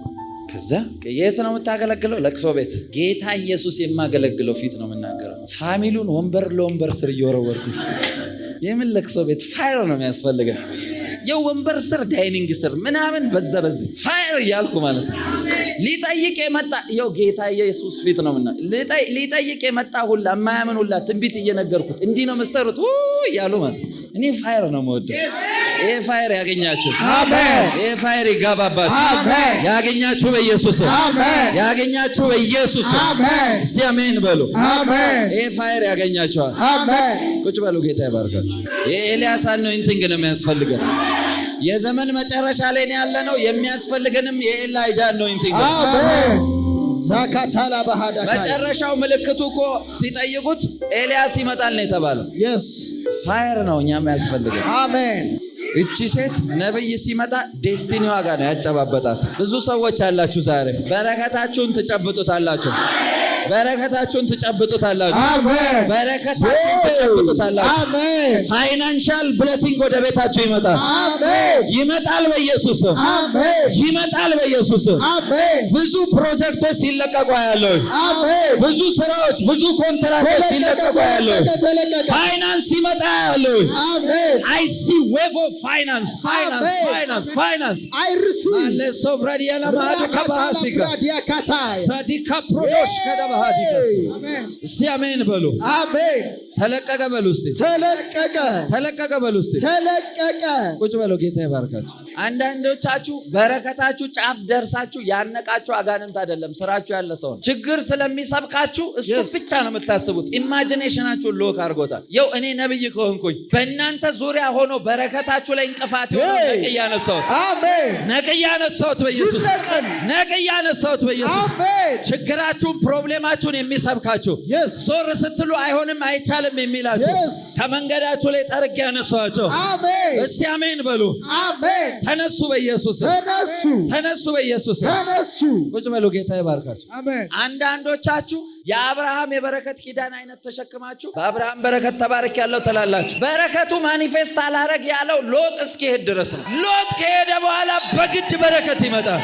ከዛ የት ነው የምታገለግለው? ለቅሶ ቤት። ጌታ ኢየሱስ የማገለግለው ፊት ነው የምናገረው። ፋሚሉን ወንበር ለወንበር ስር እየወረወርኩ የምን ለቅሶ ቤት? ፋየር ነው የሚያስፈልገን። የወንበር ስር ዳይኒንግ ስር ምናምን በዛ ፋየር እያልኩ ማለት ነው። ሊጠይቅ የመጣ ጌታ ኢየሱስ ፊት ነው ምና ሊጠይቅ የመጣ ሁላ የማያምን ሁላ ትንቢት እየነገርኩት እንዲህ ነው መሰሩት እያሉ ማለት እኔ ፋየር ነው የምወደው። ይሄ ፋየር ያገኛችሁ። አሜን። ይሄ ፋየር ይጋባባችሁ። አሜን። ያገኛችሁ በኢየሱስ ስም። አሜን። ያገኛችሁ በኢየሱስ ስም። አሜን። እስቲ አሜን በሉ። አሜን። ይሄ ፋየር ያገኛችኋል። አሜን። ቁጭ በሉ። ጌታ ይባርካችሁ። የኤልያስ አኖይንቲንግ ነው የሚያስፈልገን። የዘመን መጨረሻ ላይ ነው ያለነው። የሚያስፈልገንም የኤላይጃ አኖይንቲንግ። አሜን። ዛካታላ ባህዳ መጨረሻው ምልክቱ እኮ ሲጠይቁት ኤልያስ ይመጣል ነው የተባለው። yes ፋየር ነው እኛም ያስፈልገን። አሜን። እቺ ሴት ነብይ ሲመጣ ዴስቲኒዋ ጋር ነው ያጨባበጣት። ብዙ ሰዎች አላችሁ ዛሬ በረከታችሁን ትጨብጡታላችሁ። በረከታችሁን ትጨብጡታላችሁ። አሜን። በረከታችሁን ትጨብጡታላችሁ። አሜን። ፋይናንሻል ብሌሲንግ ወደ ቤታችሁ ይመጣል። አሜን። ይመጣል በኢየሱስ ስም። አሜን። ይመጣል በኢየሱስ ስም። አሜን። ብዙ ፕሮጀክቶች ሲለቀቁ ያለው፣ አሜን። ብዙ ስራዎች፣ ብዙ ኮንትራክቶች ሲለቀቁ ያለው፣ ፋይናንስ ይመጣ ያለው። አሜን። I see wave of finance. I receive አለ ሶፍራዲያላ ማዲ ከባሲካ ሳዲካ ፕሮዶሽ ከደባሃዲከስ እስቲ አሜን በሉ። አሜን። ተለቀቀ በሉ እስቲ። ተለቀቀ በሉ እስቲ። ተለቀቀ። ቁጭ በሉ። ጌታ ይባርካችሁ። አንዳንዶቻችሁ በረከታችሁ ጫፍ ደርሳችሁ ያነቃችሁ አጋንንት አይደለም፣ ስራችሁ ያለ ሰው ነው። ችግር ስለሚሰብካችሁ እሱ ብቻ ነው የምታስቡት። ኢማጂኔሽናችሁን ሎክ አድርጎታል። ይኸው እኔ ነብይ ከሆንኩኝ በእናንተ ዙሪያ ሆኖ በረከታችሁ ላይ እንቅፋት የሆነው ነቅያ ነሳሁት። አሜን። ነቅያ ነሳሁት በኢየሱስ። ነቅያ ነሳሁት በኢየሱስ። አሜን። ችግራችሁን ፕሮብሌማችሁን የሚሰብካችሁ ዞር ስትሉ አይሆንም አይቻልም የሚላችሁ ከመንገዳችሁ ላይ ጠርጌ ያነሳኋቸው። አሜን። እስቲ አሜን በሉ። አሜን። ተነሱ በኢየሱስ። ተነሱ በኢየሱስ። ተነሱ። ቁጭ በሉ። ጌታ ይባርካችሁ። አሜን። አንዳንዶቻችሁ የአብርሃም የበረከት ኪዳን አይነት ተሸክማችሁ በአብርሃም በረከት ተባረክ ያለው ትላላችሁ። በረከቱ ማኒፌስት አላረግ ያለው ሎጥ እስኪሄድ ድረስ ነው። ሎጥ ከሄደ በኋላ በግድ በረከት ይመጣል።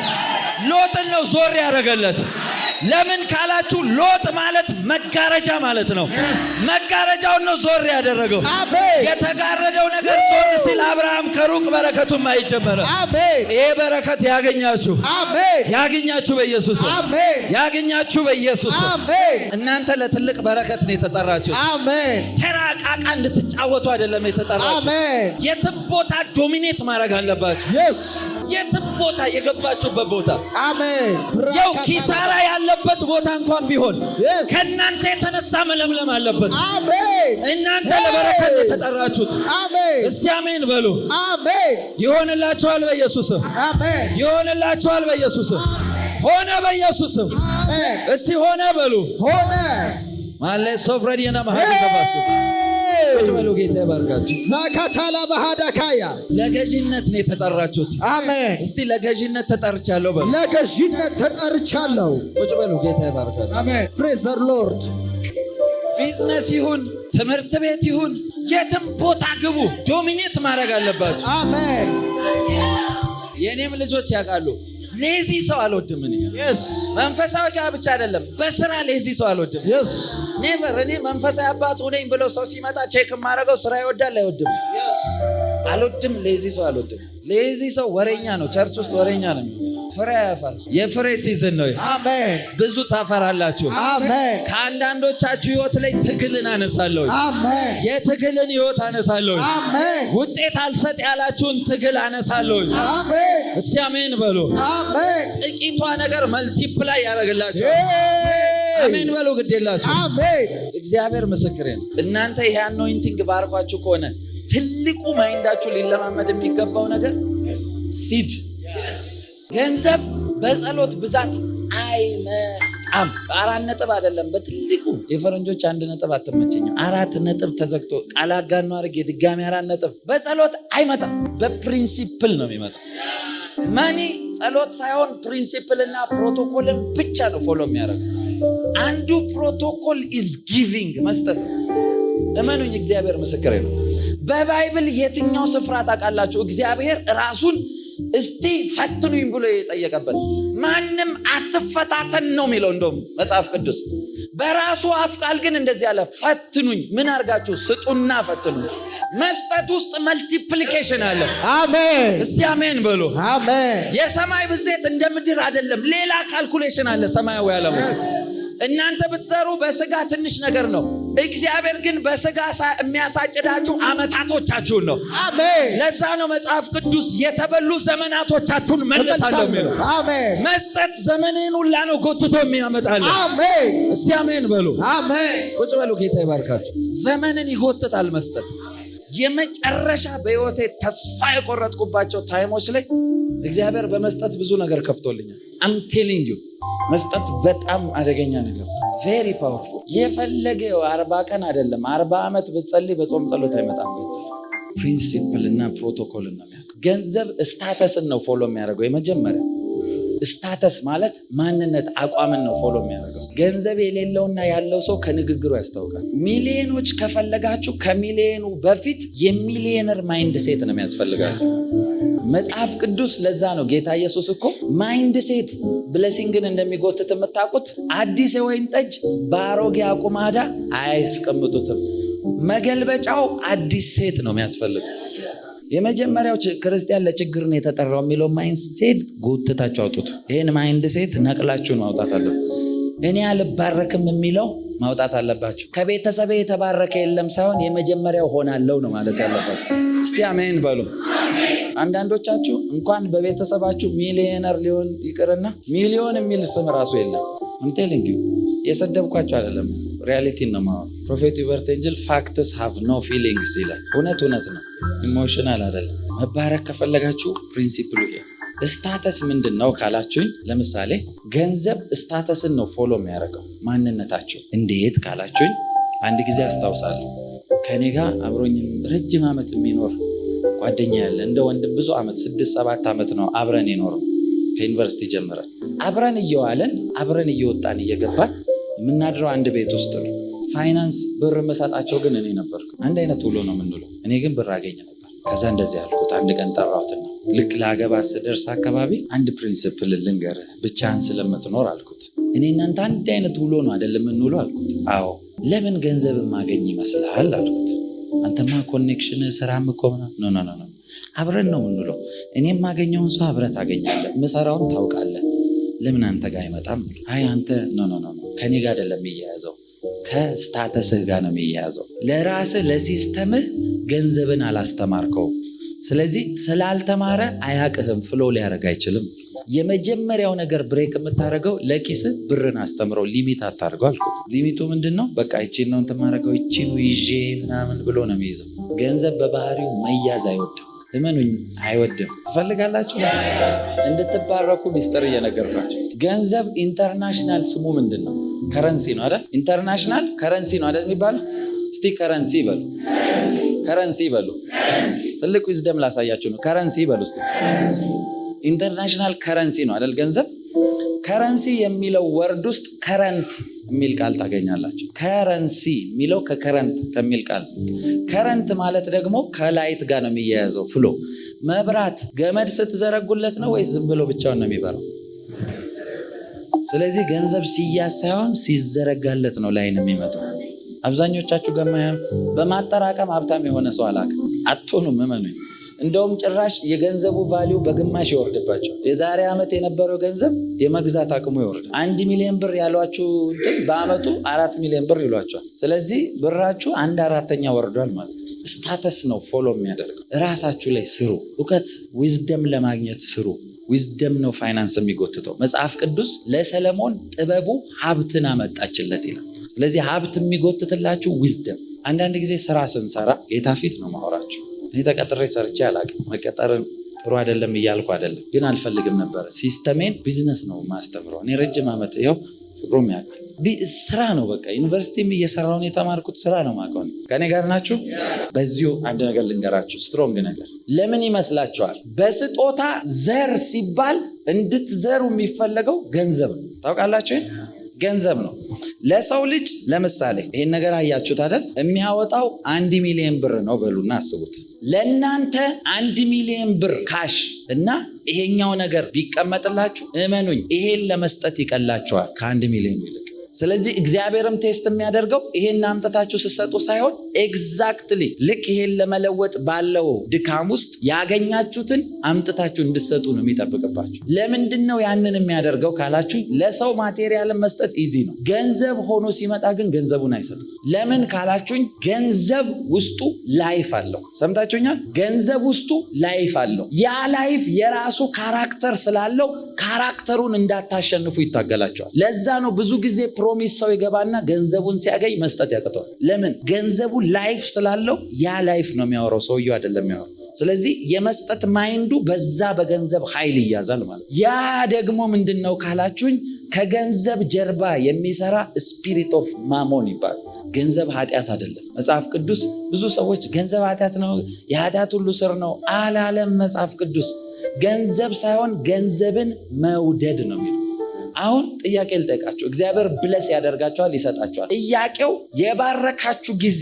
ሎጥን ነው ዞር ያደረገለት። ለምን ካላችሁ ሎጥ ማለት መጋረጃ ማለት ነው። መጋረጃውን ነው ዞር ያደረገው። የተጋረደው ነገር ዞር ሲል አብርሃም ከሩቅ በረከቱን ማይጀመረ። ይሄ በረከት ያገኛችሁ፣ ያገኛችሁ በኢየሱስ፣ ያገኛችሁ በኢየሱስ። እናንተ ለትልቅ በረከት ነው የተጠራችሁት። ተራ ዕቃ እንድትጫወቱ አይደለም የተጠራችሁት። የትም ቦታ ዶሚኔት ማድረግ አለባችሁ። የትም ቦታ የገባችሁበት ቦታ ያው ኪሳራ ያለበት ቦታ እንኳን ቢሆን ከእናንተ የተነሳ መለምለም አለበት። እናንተ ለበረከት የተጠራችሁት። እስቲ አሜን በሉ። ይሆንላችኋል በኢየሱስ። ይሆንላችኋል በኢየሱስ። ሆነ በኢየሱስ። እስቲ ሆነ በሉ። ሆነ ማለት ሶፍራዲና ማሃዲ ከባሱ በሉ። ጌታ ይባርካችሁ። ዛካታላ ባህዳካያ ለገዢነት ነው የተጠራችሁት። አሜን። እስቲ ለገዢነት ተጠርቻለሁ በሉ። ለገዢነት ተጠርቻለሁ። ቁጭ በሉ። ጌታ ይባርካችሁ። አሜን። ፕሬዝ ዘ ሎርድ። ቢዝነስ ይሁን ትምህርት ቤት ይሁን የትም ቦታ ግቡ፣ ዶሚኔት ማድረግ አለባችሁ። አሜን። የኔም ልጆች ያውቃሉ። ሌዚ ሰው አልወድም እኔ። መንፈሳዊ ጋር ብቻ አይደለም፣ በስራ ሌዚ ሰው አልወድም። ኔቨር። እኔ መንፈሳዊ አባቱ ነኝ ብለው ሰው ሲመጣ ቼክ የማደርገው ስራ ይወዳል አይወድም። አልወድም። ሌዚ ሰው አልወድም። ሌዚ ሰው ወሬኛ ነው። ቸርች ውስጥ ወሬኛ ነው። ፍሬ ያፈር። የፍሬ ሲዝን ነው። አሜን። ብዙ ታፈራላችሁ። አሜን። ከአንዳንዶቻችሁ ህይወት ላይ ትግልን አነሳለሁ። አሜን። የትግልን ህይወት አነሳለሁ። አሜን። ውጤት አልሰጥ ያላችሁን ትግል አነሳለሁ። አሜን። እስቲ አሜን በሉ። አሜን። ጥቂቷ ነገር መልቲፕላይ ያደርግላችኋል። አሜን በሉ። ግድ የላችሁ። አሜን። እግዚአብሔር ምስክሬ ነው። እናንተ ይሄ አኖይንቲንግ ባርኳችሁ ከሆነ ትልቁ ማይንዳችሁ ሊለማመድ የሚገባው ነገር ሲድ ገንዘብ በጸሎት ብዛት አይመጣም። 4 ነጥብ አይደለም። በትልቁ የፈረንጆች 1 ነጥብ አትመቸኝም። 4 ነጥብ ተዘግቶ ቃል አጋኖ አድርጌ ድጋሚ 4 ነጥብ በጸሎት አይመጣም። በፕሪንሲፕል ነው የሚመጣው። ማኒ ጸሎት ሳይሆን ፕሪንሲፕልና ፕሮቶኮልን ብቻ ነው ፎሎ የሚያደርግ። አንዱ ፕሮቶኮል ኢዝ ጊቪንግ መስጠት። እመኑኝ፣ እግዚአብሔር ምስክሬ ነው። በባይብል የትኛው ስፍራ ታውቃላችሁ እግዚአብሔር ራሱን እስቲ ፈትኑኝ ብሎ የጠየቀበት? ማንም አትፈታተን ነው የሚለው እንደውም መጽሐፍ ቅዱስ። በራሱ አፍ ቃል ግን እንደዚህ ያለ ፈትኑኝ። ምን አድርጋችሁ? ስጡና ፈትኑኝ። መስጠት ውስጥ መልቲፕሊኬሽን አለ። አሜን። እስቲ አሜን በሉ። አሜን። የሰማይ ብዜት እንደ ምድር አይደለም። ሌላ ካልኩሌሽን አለ ሰማያዊ ዓለም ውስጥ። እናንተ ብትዘሩ በስጋ ትንሽ ነገር ነው። እግዚአብሔር ግን በስጋ የሚያሳጭዳችሁ አመታቶቻችሁን ነው። አሜን። ለዛ ነው መጽሐፍ ቅዱስ የተበሉ ዘመናቶቻችሁን መልሳለሁ የሚለው። አሜን። መስጠት ዘመንን ሁላ ነው ጎትቶ የሚያመጣል። አሜን። እስቲ አሜን በሉ። አሜን። ቁጭ በሉ። ጌታ ይባርካችሁ። ዘመንን ይጎትታል መስጠት። የመጨረሻ በህይወቴ ተስፋ የቆረጥኩባቸው ታይሞች ላይ እግዚአብሔር በመስጠት ብዙ ነገር ከፍቶልኛል። አም ቴሊንግ ዩ መስጠት በጣም አደገኛ ነገር ነው። ቬሪ ፓወርፉል። የፈለገው 40 ቀን አይደለም 40 ዓመት ብትጸልይ በጾም ጸሎት አይመጣም። ፕሪንሲፕል እና ፕሮቶኮል ነው የሚያውቀው። ገንዘብ ስታተስን ነው ፎሎ የሚያደርገው። የመጀመሪያ ስታተስ ማለት ማንነት አቋምን ነው ፎሎ የሚያደርገው። ገንዘብ የሌለውና ያለው ሰው ከንግግሩ ያስታውቃል። ሚሊዮኖች ከፈለጋችሁ ከሚሊዮኑ በፊት የሚሊዮነር ማይንድ ሴት ነው የሚያስፈልጋችሁ። መጽሐፍ ቅዱስ ለዛ ነው ጌታ ኢየሱስ እኮ ማይንድ ሴት ብሌሲንግን እንደሚጎትት የምታውቁት። አዲስ የወይን ጠጅ በአሮጌ አቁማዳ አያስቀምጡትም። መገልበጫው አዲስ ሴት ነው የሚያስፈልገው። የመጀመሪያው ክርስቲያን ለችግር ነው የተጠራው የሚለው ማይንድ ሴት ጎትታችሁ አውጡት። ይህን ማይንድ ሴት ነቅላችሁ ማውጣት አለበት። እኔ አልባረክም የሚለው ማውጣት አለባችሁ። ከቤተሰቤ የተባረከ የለም ሳይሆን የመጀመሪያው ሆናለሁ ነው ማለት ያለባችሁ። እስቲ አሜን በሉ። አንዳንዶቻችሁ እንኳን በቤተሰባችሁ ሚሊዮነር ሊሆን ይቅርና ሚሊዮን የሚል ስም ራሱ የለም። እንቴልንግ የሰደብኳቸው አይደለም፣ ሪያሊቲ ነው ማለት። ፕሮፌት ዩበርት ኤንጅል ፋክትስ ሃቭ ኖ ፊሊንግስ ይላል። እውነት ነው፣ ኢሞሽናል አይደለም። መባረክ ከፈለጋችሁ ፕሪንሲፕሉ ይሄ። ስታተስ ምንድን ነው ካላችሁኝ፣ ለምሳሌ ገንዘብ ስታተስን ነው ፎሎ የሚያደርገው ማንነታቸው። እንዴት ካላችሁኝ፣ አንድ ጊዜ አስታውሳለሁ ከኔ ጋር አብሮኝ ረጅም ዓመት የሚኖር ጓደኛ ያለ እንደ ወንድም ብዙ ዓመት 6-7 ዓመት ነው አብረን የኖረው። ከዩኒቨርሲቲ ጀምረን አብረን እየዋለን አብረን እየወጣን እየገባን የምናድረው አንድ ቤት ውስጥ ነው። ፋይናንስ ብር መሳጣቸው ግን እኔ ነበርኩ። አንድ አይነት ውሎ ነው የምንውለው። እኔ ግን ብር አገኘ ነበር። ከዛ እንደዚህ ያልኩት አንድ ቀን ጠራሁትና ልክ ለአገባ ስደርስ አካባቢ አንድ ፕሪንሲፕል ልንገርህ ብቻህን ስለምትኖር አልኩት። እኔ እናንተ አንድ አይነት ውሎ ነው አይደለም የምንውለው አልኩት። አዎ። ለምን ገንዘብ ማገኝ ይመስልሃል አልኩት። አንተማ ኮኔክሽን ስራም እኮ ነው አብረን ነው የምንውለው። እኔ የማገኘውን ሰው አብረህ ታገኛለህ፣ ምሰራውን ታውቃለህ። ለምን አንተ ጋር አይመጣም? አይ አንተ ኖ ከኔ ጋር አይደለም የሚያያዘው፣ ከስታተስህ ጋር ነው የሚያያዘው። ለራስህ ለሲስተምህ ገንዘብን አላስተማርከውም። ስለዚህ ስላልተማረ አያቅህም፣ ፍሎ ሊያደርግ አይችልም። የመጀመሪያው ነገር ብሬክ የምታደርገው ለኪስህ ብርን አስተምረው፣ ሊሚት አታርገው አልኩት። ሊሚቱ ምንድን ነው? በቃ ይቺን ነው እንትን ማድረገው፣ ይቺኑ ይዤ ምናምን ብሎ ነው የሚይዘው። ገንዘብ በባህሪው መያዝ አይወድም። እመኑኝ አይወድም። ትፈልጋላችሁ እንድትባረኩ ሚስጥር እየነገርኳቸው። ገንዘብ ኢንተርናሽናል ስሙ ምንድን ነው? ከረንሲ ነው አይደል? ኢንተርናሽናል ከረንሲ ነው አይደል የሚባለው? እስቲ ከረንሲ በሉ፣ ከረንሲ በሉ። ትልቅ ዊዝደም ላሳያችሁ ነው። ከረንሲ በሉ እስቲ። ኢንተርናሽናል ከረንሲ ነው አይደል ገንዘብ። ከረንሲ የሚለው ወርድ ውስጥ ከረንት የሚል ቃል ታገኛላችሁ። ከረንሲ የሚለው ከከረንት ከሚል ቃል። ከረንት ማለት ደግሞ ከላይት ጋር ነው የሚያያዘው። ፍሎ መብራት ገመድ ስትዘረጉለት ነው ወይስ ዝም ብሎ ብቻውን ነው የሚበራው? ስለዚህ ገንዘብ ሲያዝ ሳይሆን ሲዘረጋለት ነው ላይ ነው የሚመጣው። አብዛኞቻችሁ በማጠራቀም ሀብታም የሆነ ሰው አላውቅም። አትሆኑም፣ እመኑኝ። እንደውም ጭራሽ የገንዘቡ ቫሊዩ በግማሽ ይወርድባቸው። የዛሬ ዓመት የነበረው ገንዘብ የመግዛት አቅሙ ይወርዳል። 1 ሚሊዮን ብር ያሏችሁ እንትን በአመቱ 4 ሚሊዮን ብር ይሏቸዋል። ስለዚህ ብራችሁ 1/4 ወርዷል ማለት ነው። ስታተስ ነው ፎሎ የሚያደርገው። ራሳችሁ ላይ ስሩ። እውቀት ዊዝደም ለማግኘት ስሩ። ዊዝደም ነው ፋይናንስ የሚጎትተው። መጽሐፍ ቅዱስ ለሰለሞን ጥበቡ ሀብትን አመጣችለት ይላል። ስለዚህ ሀብት የሚጎትትላችሁ ዊዝደም። አንዳንድ ጊዜ ስራ ስንሰራ ጌታ ፊት ነው ማወራችሁ። እኔ ተቀጥሬ ሰርቼ አላውቅም። መቀጠርን ጥሩ አይደለም እያልኩ አይደለም፣ ግን አልፈልግም ነበር። ሲስተሜን ቢዝነስ ነው ማስተምረው። እኔ ረጅም ዓመት ይኸው ፍቅሩም ያውቃል። ስራ ነው በቃ። ዩኒቨርሲቲም እየሰራውን የተማርኩት ስራ ነው ማቀው። ከኔ ጋር ናችሁ? በዚሁ አንድ ነገር ልንገራችሁ፣ ስትሮንግ ነገር። ለምን ይመስላችኋል? በስጦታ ዘር ሲባል እንድትዘሩ የሚፈለገው ገንዘብ ነው። ታውቃላችሁ? ገንዘብ ነው ለሰው ልጅ። ለምሳሌ ይሄን ነገር አያችሁት አይደል? የሚያወጣው 1 ሚሊዮን ብር ነው በሉና አስቡት። ለእናንተ 1 ሚሊዮን ብር ካሽ እና ይሄኛው ነገር ቢቀመጥላችሁ እመኑኝ ይሄን ለመስጠት ይቀላችኋል ከ1 ሚሊዮን ይልቅ። ስለዚህ እግዚአብሔርም ቴስት የሚያደርገው ይሄን አምጥታችሁ ስትሰጡ ሳይሆን ኤግዛክትሊ ልክ ይሄን ለመለወጥ ባለው ድካም ውስጥ ያገኛችሁትን አምጥታችሁ እንድትሰጡ ነው የሚጠብቅባችሁ። ለምንድን ነው ያንን የሚያደርገው ካላችሁ፣ ለሰው ማቴሪያልን መስጠት ኢዚ ነው። ገንዘብ ሆኖ ሲመጣ ግን ገንዘቡን አይሰጥም። ለምን ካላችሁኝ፣ ገንዘብ ውስጡ ላይፍ አለው። ሰምታችሁኛል? ገንዘብ ውስጡ ላይፍ አለው። ያ ላይፍ የራሱ ካራክተር ስላለው ካራክተሩን እንዳታሸንፉ ይታገላቸዋል። ለዛ ነው ብዙ ጊዜ ፕሮሚስ ሰው ይገባና ገንዘቡን ሲያገኝ መስጠት ያቅተዋል። ለምን? ገንዘቡ ላይፍ ስላለው ያ ላይፍ ነው የሚያወራው፣ ሰውየው አይደለም የሚያወራው። ስለዚህ የመስጠት ማይንዱ በዛ በገንዘብ ኃይል ይያዛል ማለት። ያ ደግሞ ምንድነው ካላችሁኝ፣ ከገንዘብ ጀርባ የሚሰራ ስፒሪት ኦፍ ማሞን ይባላል። ገንዘብ ኃጢአት አይደለም። መጽሐፍ ቅዱስ ብዙ ሰዎች ገንዘብ ኃጢአት ነው፣ የኃጢአት ሁሉ ስር ነው አላለም። መጽሐፍ ቅዱስ ገንዘብ ሳይሆን ገንዘብን መውደድ ነው የሚለው። አሁን ጥያቄ ልጠይቃችሁ። እግዚአብሔር ብለስ ያደርጋችኋል፣ ይሰጣችኋል። ጥያቄው የባረካችሁ ጊዜ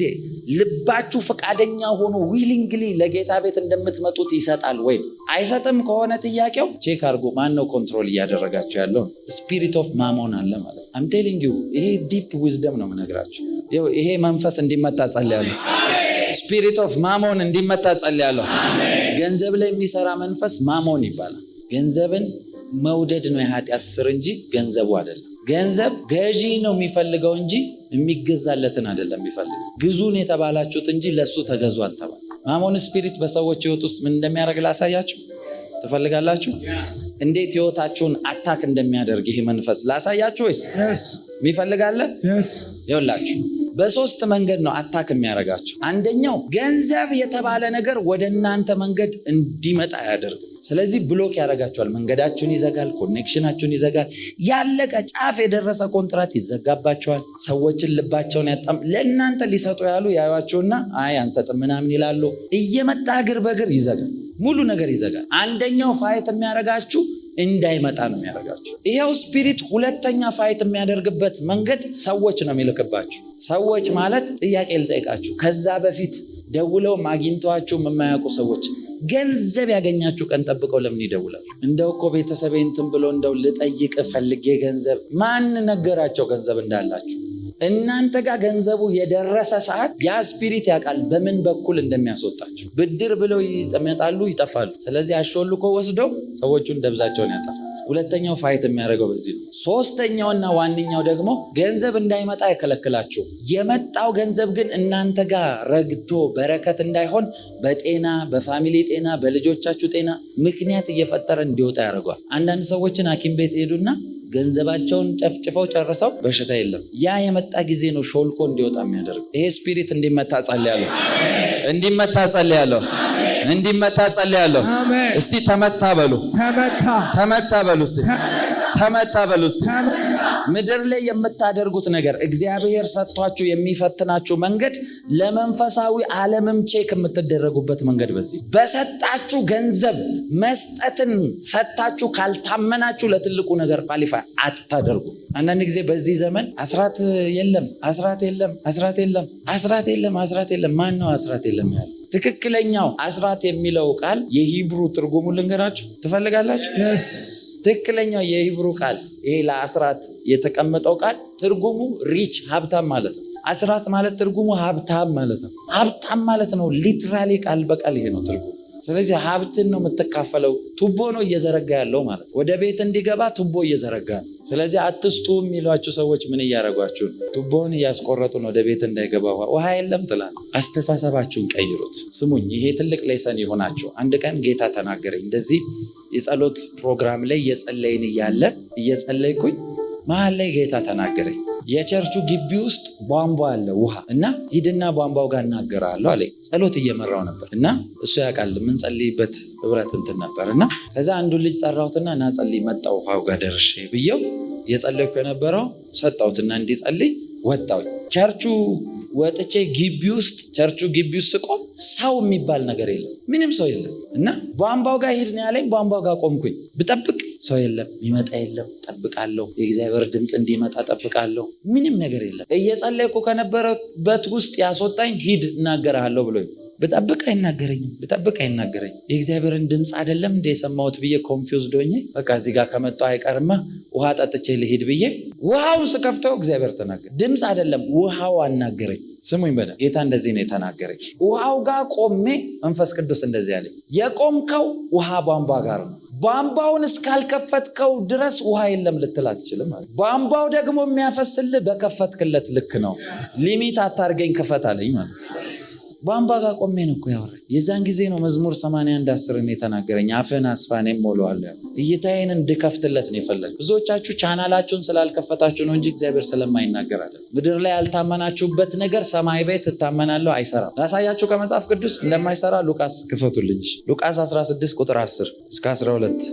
ልባችሁ ፈቃደኛ ሆኖ ዊሊንግሊ ለጌታ ቤት እንደምትመጡት ይሰጣል ወይ? አይሰጥም ከሆነ ጥያቄው ቼክ አድርጎ ማን ነው ኮንትሮል እያደረጋችሁ ያለው? ስፒሪት ኦፍ ማሞን አለ ማለት። አም ቴሊንግ ዩ ይሄ ዲፕ ዊዝደም ነው የምነግራችሁ። ይሄ መንፈስ እንዲመታ ጸልያለሁ። ስፒሪት ኦፍ ማሞን እንዲመታ ጸልያለሁ። ገንዘብ ላይ የሚሰራ መንፈስ ማሞን ይባላል። ገንዘብን መውደድ ነው የኃጢአት ስር እንጂ ገንዘቡ አይደለም። ገንዘብ ገዢ ነው የሚፈልገው እንጂ የሚገዛለትን አይደለም የሚፈልገው። ግዙን የተባላችሁት እንጂ ለሱ ተገዙ አልተባለ። ማሞን ስፒሪት በሰዎች ህይወት ውስጥ ምን እንደሚያደርግ ላሳያችሁ ትፈልጋላችሁ? እንዴት ህይወታችሁን አታክ እንደሚያደርግ ይሄ መንፈስ ላሳያችሁ ወይስ የሚፈልጋለ? ይኸውላችሁ በሶስት መንገድ ነው አታክ የሚያደርጋችሁ። አንደኛው ገንዘብ የተባለ ነገር ወደ እናንተ መንገድ እንዲመጣ ያደርግ። ስለዚህ ብሎክ ያደርጋችኋል። መንገዳችሁን ይዘጋል፣ ኮኔክሽናችሁን ይዘጋል። ያለቀ ጫፍ የደረሰ ኮንትራት ይዘጋባችኋል። ሰዎችን ልባቸውን ያጣም ለእናንተ ሊሰጡ ያሉ ያዩአችሁና አይ አንሰጥም ምናምን ይላሉ። እየመጣ እግር በእግር ይዘጋል፣ ሙሉ ነገር ይዘጋል። አንደኛው ፋይት የሚያደርጋችሁ እንዳይመጣ ነው የሚያደርጋችሁ። ይሄው ስፒሪት ሁለተኛ ፋይት የሚያደርግበት መንገድ ሰዎች ነው የሚልክባችሁ። ሰዎች ማለት ጥያቄ ልጠይቃችሁ፣ ከዛ በፊት ደውለው አግኝተዋችሁ የማያውቁ ሰዎች ገንዘብ ያገኛችሁ ቀን ጠብቀው ለምን ይደውላሉ? እንደው እኮ ቤተሰቤ እንትን ብሎ እንደው ልጠይቅ ፈልጌ ገንዘብ ማን ነገራቸው ገንዘብ እንዳላችሁ? እናንተ ጋር ገንዘቡ የደረሰ ሰዓት ያ ስፒሪት ያውቃል በምን በኩል እንደሚያስወጣችሁ። ብድር ብለው ይመጣሉ፣ ይጠፋሉ። ስለዚህ አሾልኮ ወስደው ሰዎቹን ደብዛቸውን ያጠፋል። ሁለተኛው ፋይት የሚያደርገው በዚህ ነው። ሶስተኛውና ዋነኛው ደግሞ ገንዘብ እንዳይመጣ አይከለክላችሁ። የመጣው ገንዘብ ግን እናንተ ጋር ረግቶ በረከት እንዳይሆን በጤና በፋሚሊ ጤና በልጆቻችሁ ጤና ምክንያት እየፈጠረ እንዲወጣ ያደርገዋል። አንዳንድ ሰዎችን ሐኪም ቤት ሄዱና ገንዘባቸውን ጨፍጭፈው ጨርሰው በሽታ የለም። ያ የመጣ ጊዜ ነው ሾልኮ እንዲወጣ የሚያደርግ። ይሄ ስፒሪት እንዲመታ ጸልያለሁ፣ እንዲመታ ጸልያለሁ፣ እንዲመታ ጸልያለሁ። እስቲ ተመታ በሉ፣ ተመታ በሉ፣ እስቲ ተመታ በሉ። እስቲ ምድር ላይ የምታደርጉት ነገር እግዚአብሔር ሰጥቷችሁ የሚፈትናችሁ መንገድ ለመንፈሳዊ ዓለምም ቼክ የምትደረጉበት መንገድ በዚህ በሰጣችሁ ገንዘብ መስጠትን ሰጣችሁ ካልታመናችሁ ለትልቁ ነገር ኳሊፋይ አታደርጉ። አንዳንድ ጊዜ በዚህ ዘመን አስራት የለም፣ አስራት የለም፣ አስራት የለም፣ አስራት የለም፣ አስራት የለም። ማን ነው አስራት የለም ያለው? ትክክለኛው አስራት የሚለው ቃል የሂብሩ ትርጉሙ ልንገራችሁ ትፈልጋላችሁ? ትክክለኛው የሂብሩ ቃል ይሄ ለአስራት የተቀመጠው ቃል ትርጉሙ ሪች ሀብታም ማለት ነው። አስራት ማለት ትርጉሙ ሀብታም ማለት ነው። ሀብታም ማለት ነው። ሊትራሊ ቃል በቃል ይሄ ነው ትርጉሙ። ስለዚህ ሀብትን ነው የምትካፈለው። ቱቦ ነው እየዘረጋ ያለው ማለት ነው። ወደ ቤት እንዲገባ ቱቦ እየዘረጋ ነው። ስለዚህ አትስጡ የሚሏችሁ ሰዎች ምን እያደረጓችሁ ነው? ቱቦን እያስቆረጡ ነው ወደ ቤት እንዳይገባ። ውሃ የለም ትላል። አስተሳሰባችሁን ቀይሩት። ስሙኝ፣ ይሄ ትልቅ ሌሰን ይሆናችሁ። አንድ ቀን ጌታ ተናገረኝ። እንደዚህ የጸሎት ፕሮግራም ላይ እየጸለይን እያለ እየጸለይኩኝ መሀል ላይ ጌታ ተናገረኝ። የቸርቹ ግቢ ውስጥ ቧንቧ አለ ውሃ እና ሂድና ቧንቧው ጋር እናገራለሁ አለኝ። ጸሎት እየመራው ነበር እና እሱ ያውቃል የምንጸልይበት ህብረት እንትን ነበር እና ከዛ አንዱ ልጅ ጠራሁትና እና ጸልይ መጣሁ። ውሃው ጋር ደርሼ ብየው እየጸለይኩ የነበረው ሰጣሁትና እንዲጸልይ ወጣሁ። ቸርቹ ወጥቼ ቸርቹ ግቢ ውስጥ ስቆም ሰው የሚባል ነገር የለም፣ ምንም ሰው የለም እና ቧንቧው ጋር ሂድ ነው ያለኝ። ቧንቧው ጋር ቆምኩኝ። ብጠብቅ ሰው የለም፣ የሚመጣ የለም። ጠብቃለሁ፣ የእግዚአብሔር ድምፅ እንዲመጣ ጠብቃለሁ። ምንም ነገር የለም። እየጸለይኩ ከነበረበት ውስጥ ያስወጣኝ ሂድ እናገርሃለሁ ብሎኝ ብጠብቅ አይናገረኝም፣ ብጠብቅ አይናገረኝም። የእግዚአብሔርን ድምፅ አይደለም እንደ የሰማሁት ብዬ ኮንፊውዝድ ሆኜ በቃ እዚህ ጋር ከመጣሁ አይቀርማ ውሃ ጠጥቼ ልሂድ ብዬ ውሃውን ስከፍተው እግዚአብሔር ተናገረ። ድምፅ አይደለም ውሃው አናገረኝ። ስሙኝ በደንብ ጌታ እንደዚህ ነው የተናገረኝ። ውሃው ጋር ቆሜ መንፈስ ቅዱስ እንደዚህ አለኝ፣ የቆምከው ውሃ ቧንቧ ጋር ነው። ቧንቧውን እስካልከፈትከው ድረስ ውሃ የለም ልትል አትችልም ማለት። ቧንቧው ደግሞ የሚያፈስልህ በከፈትክለት ልክ ነው። ሊሚት አታርገኝ ክፈት አለኝ ማለት። ቧንቧ ጋር ቆሜ ነው እኮ ያወራኝ። የዛን ጊዜ ነው መዝሙር 81:10 የተናገረኝ፣ አፍህን አስፋ እኔም እሞላዋለሁ። እይታዬን እንድከፍትለት ነው የፈለገው። ብዙዎቻችሁ ቻናላችሁን ስላልከፈታችሁ ነው እንጂ እግዚአብሔር ስለማይናገር አይደለም። ምድር ላይ ያልታመናችሁበት ነገር ሰማይ ቤት እታመናለሁ አይሰራም። ላሳያችሁ ከመጽሐፍ ቅዱስ እንደማይሰራ ሉቃስ ክፈቱልኝ። ሉቃስ 16 ቁጥር 10 እስከ 12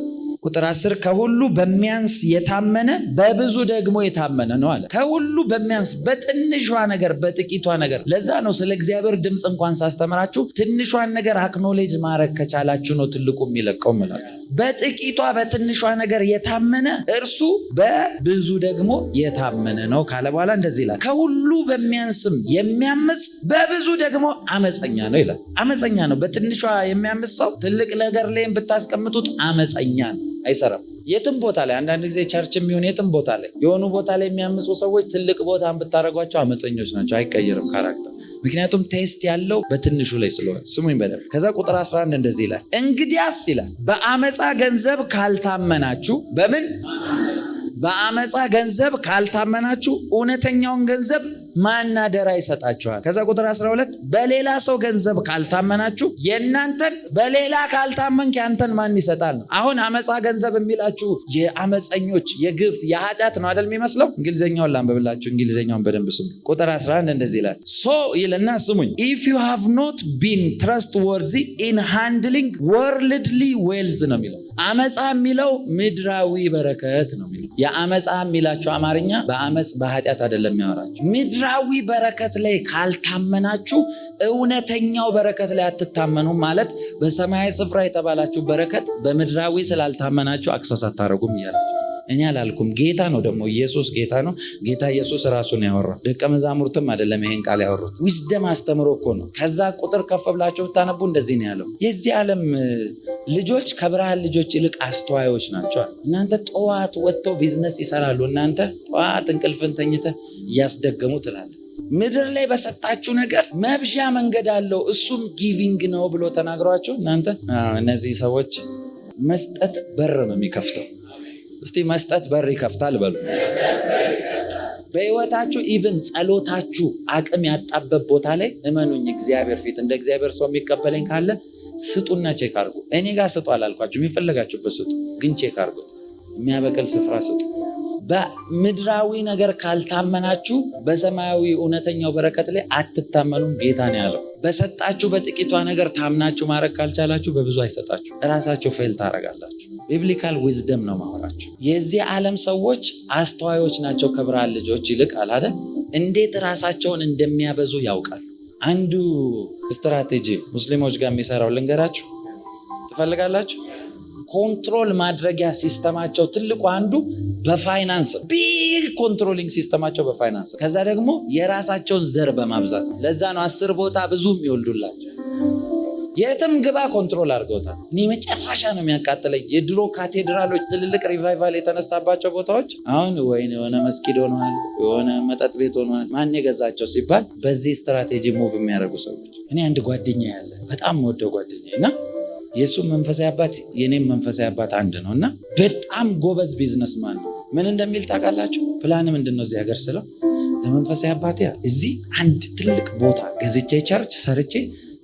ቁጥር 10 ከሁሉ በሚያንስ የታመነ በብዙ ደግሞ የታመነ ነው አለ። ከሁሉ በሚያንስ በትንሿ ነገር በጥቂቷ ነገር። ለዛ ነው ስለ እግዚአብሔር ድምፅ እንኳን ሳስተምራችሁ ትንሿን ነገር አክኖሌጅ ማድረግ ከቻላችሁ ነው ትልቁ የሚለቀው ማለት። በጥቂቷ በትንሿ ነገር የታመነ እርሱ በብዙ ደግሞ የታመነ ነው ካለ በኋላ እንደዚህ ይላል፣ ከሁሉ በሚያንስም የሚያምፅ በብዙ ደግሞ አመፀኛ ነው ይላል። አመፀኛ ነው። በትንሿ የሚያምፅ ሰው ትልቅ ነገር ላይም ብታስቀምጡት አመፀኛ ነው፣ አይሰራም። የትም ቦታ ላይ አንዳንድ ጊዜ ቸርች የሚሆን የትም ቦታ ላይ የሆኑ ቦታ ላይ የሚያምፁ ሰዎች ትልቅ ቦታን ብታደርጓቸው አመፀኞች ናቸው፣ አይቀየርም ካራክተር። ምክንያቱም ቴስት ያለው በትንሹ ላይ ስለሆነ። ስሙኝ በደንብ። ከዛ ቁጥር 11 እንደዚህ ይላል፣ እንግዲያስ ይላል በአመፃ ገንዘብ ካልታመናችሁ። በምን? በአመፃ ገንዘብ ካልታመናችሁ እውነተኛውን ገንዘብ ማን አደራ ይሰጣችኋል? ከዛ ቁጥር 12 በሌላ ሰው ገንዘብ ካልታመናችሁ የእናንተን በሌላ ካልታመንክ ያንተን ማን ይሰጣል ነው። አሁን አመፃ ገንዘብ የሚላችሁ የአመፀኞች የግፍ የኃጢአት ነው አይደል የሚመስለው? እንግሊዝኛውን ላንብብላችሁ። እንግሊዝኛውን በደንብ ስሙ። ቁጥር 11 እንደዚህ ይላል፣ ሶ ይልና ስሙኝ፣ if you have not been trustworthy in handling worldly wealth ነው የሚለው። አመፃ የሚለው ምድራዊ በረከት ነው የሚለው። የአመፃ የሚላችሁ አማርኛ በአመፅ በኃጢአት አይደለም የሚያወራችሁ። ምድራዊ በረከት ላይ ካልታመናችሁ እውነተኛው በረከት ላይ አትታመኑም ማለት በሰማያዊ ስፍራ የተባላችሁ በረከት በምድራዊ ስላልታመናችሁ አክሰስ አታረጉም እያላችሁ። እኔ አላልኩም፣ ጌታ ነው ደግሞ ኢየሱስ ጌታ ነው። ጌታ ኢየሱስ ራሱን ያወራው፣ ደቀ መዛሙርትም አይደለም ይሄን ቃል ያወሩት። ዊዝደም አስተምሮ እኮ ነው። ከዛ ቁጥር ከፍ ብላችሁ ብታነቡ እንደዚህ ነው ያለው፣ የዚህ ዓለም ልጆች ከብርሃን ልጆች ይልቅ አስተዋዮች ናቸው። እናንተ ጠዋት ወጥተው ቢዝነስ ይሰራሉ፣ እናንተ ጠዋት እንቅልፍን ተኝተ እያስደገሙ ትላለ። ምድር ላይ በሰጣችሁ ነገር መብዣ መንገድ አለው፣ እሱም ጊቪንግ ነው ብሎ ተናግሯቸው። እናንተ እነዚህ ሰዎች መስጠት በር ነው የሚከፍተው። እስቲ መስጠት በር ይከፍታል በሉ። በህይወታችሁ ኢቭን ጸሎታችሁ አቅም ያጣበት ቦታ ላይ እመኑኝ፣ እግዚአብሔር ፊት እንደ እግዚአብሔር ሰው የሚቀበለኝ ካለ ስጡና ቼክ አርጉ። እኔ ጋር ስጡ አላልኳችሁ፣ የሚፈለጋችሁበት ስጡ፣ ግን ቼክ አርጉት። የሚያበቅል ስፍራ ስጡ። በምድራዊ ነገር ካልታመናችሁ በሰማያዊ እውነተኛው በረከት ላይ አትታመኑም ጌታ ነው ያለው። በሰጣችሁ በጥቂቷ ነገር ታምናችሁ ማድረግ ካልቻላችሁ በብዙ አይሰጣችሁ፣ እራሳችሁ ፌል ታረጋላችሁ። ቢብሊካል ዊዝደም ነው ማወራችሁ። የዚህ ዓለም ሰዎች አስተዋዮች ናቸው ከብርሃን ልጆች ይልቅ አላደ። እንዴት ራሳቸውን እንደሚያበዙ ያውቃሉ። አንዱ ስትራቴጂ ሙስሊሞች ጋር የሚሰራው ልንገራችሁ ትፈልጋላችሁ? ኮንትሮል ማድረጊያ ሲስተማቸው ትልቁ አንዱ በፋይናንስ ቢግ ኮንትሮሊንግ ሲስተማቸው በፋይናንስ፣ ከዛ ደግሞ የራሳቸውን ዘር በማብዛት። ለዛ ነው 10 ቦታ ብዙ የሚወልዱላቸው። የትም ግባ ኮንትሮል አድርገውታል። እኔ መጨረሻ ነው የሚያቃጥለኝ የድሮ ካቴድራሎች ትልልቅ ሪቫይቫል የተነሳባቸው ቦታዎች አሁን ወይኔ የሆነ መስጊድ ሆነዋል፣ የሆነ መጠጥ ቤት ሆነዋል። ማን የገዛቸው ሲባል በዚህ ስትራቴጂ ሙቭ የሚያደርጉ ሰዎች። እኔ አንድ ጓደኛ ያለ በጣም ወደው ጓደኛ እና የሱ መንፈሳዊ አባት የኔም መንፈሳዊ አባት አንድ ነው እና በጣም ጎበዝ ቢዝነስማን ነው። ምን እንደሚል ታውቃላችሁ? ፕላን ምንድነው እዚህ ሀገር ስለው ለመንፈሳዊ አባቴ እዚህ አንድ ትልቅ ቦታ ገዝቼ ቸርች ሰርቼ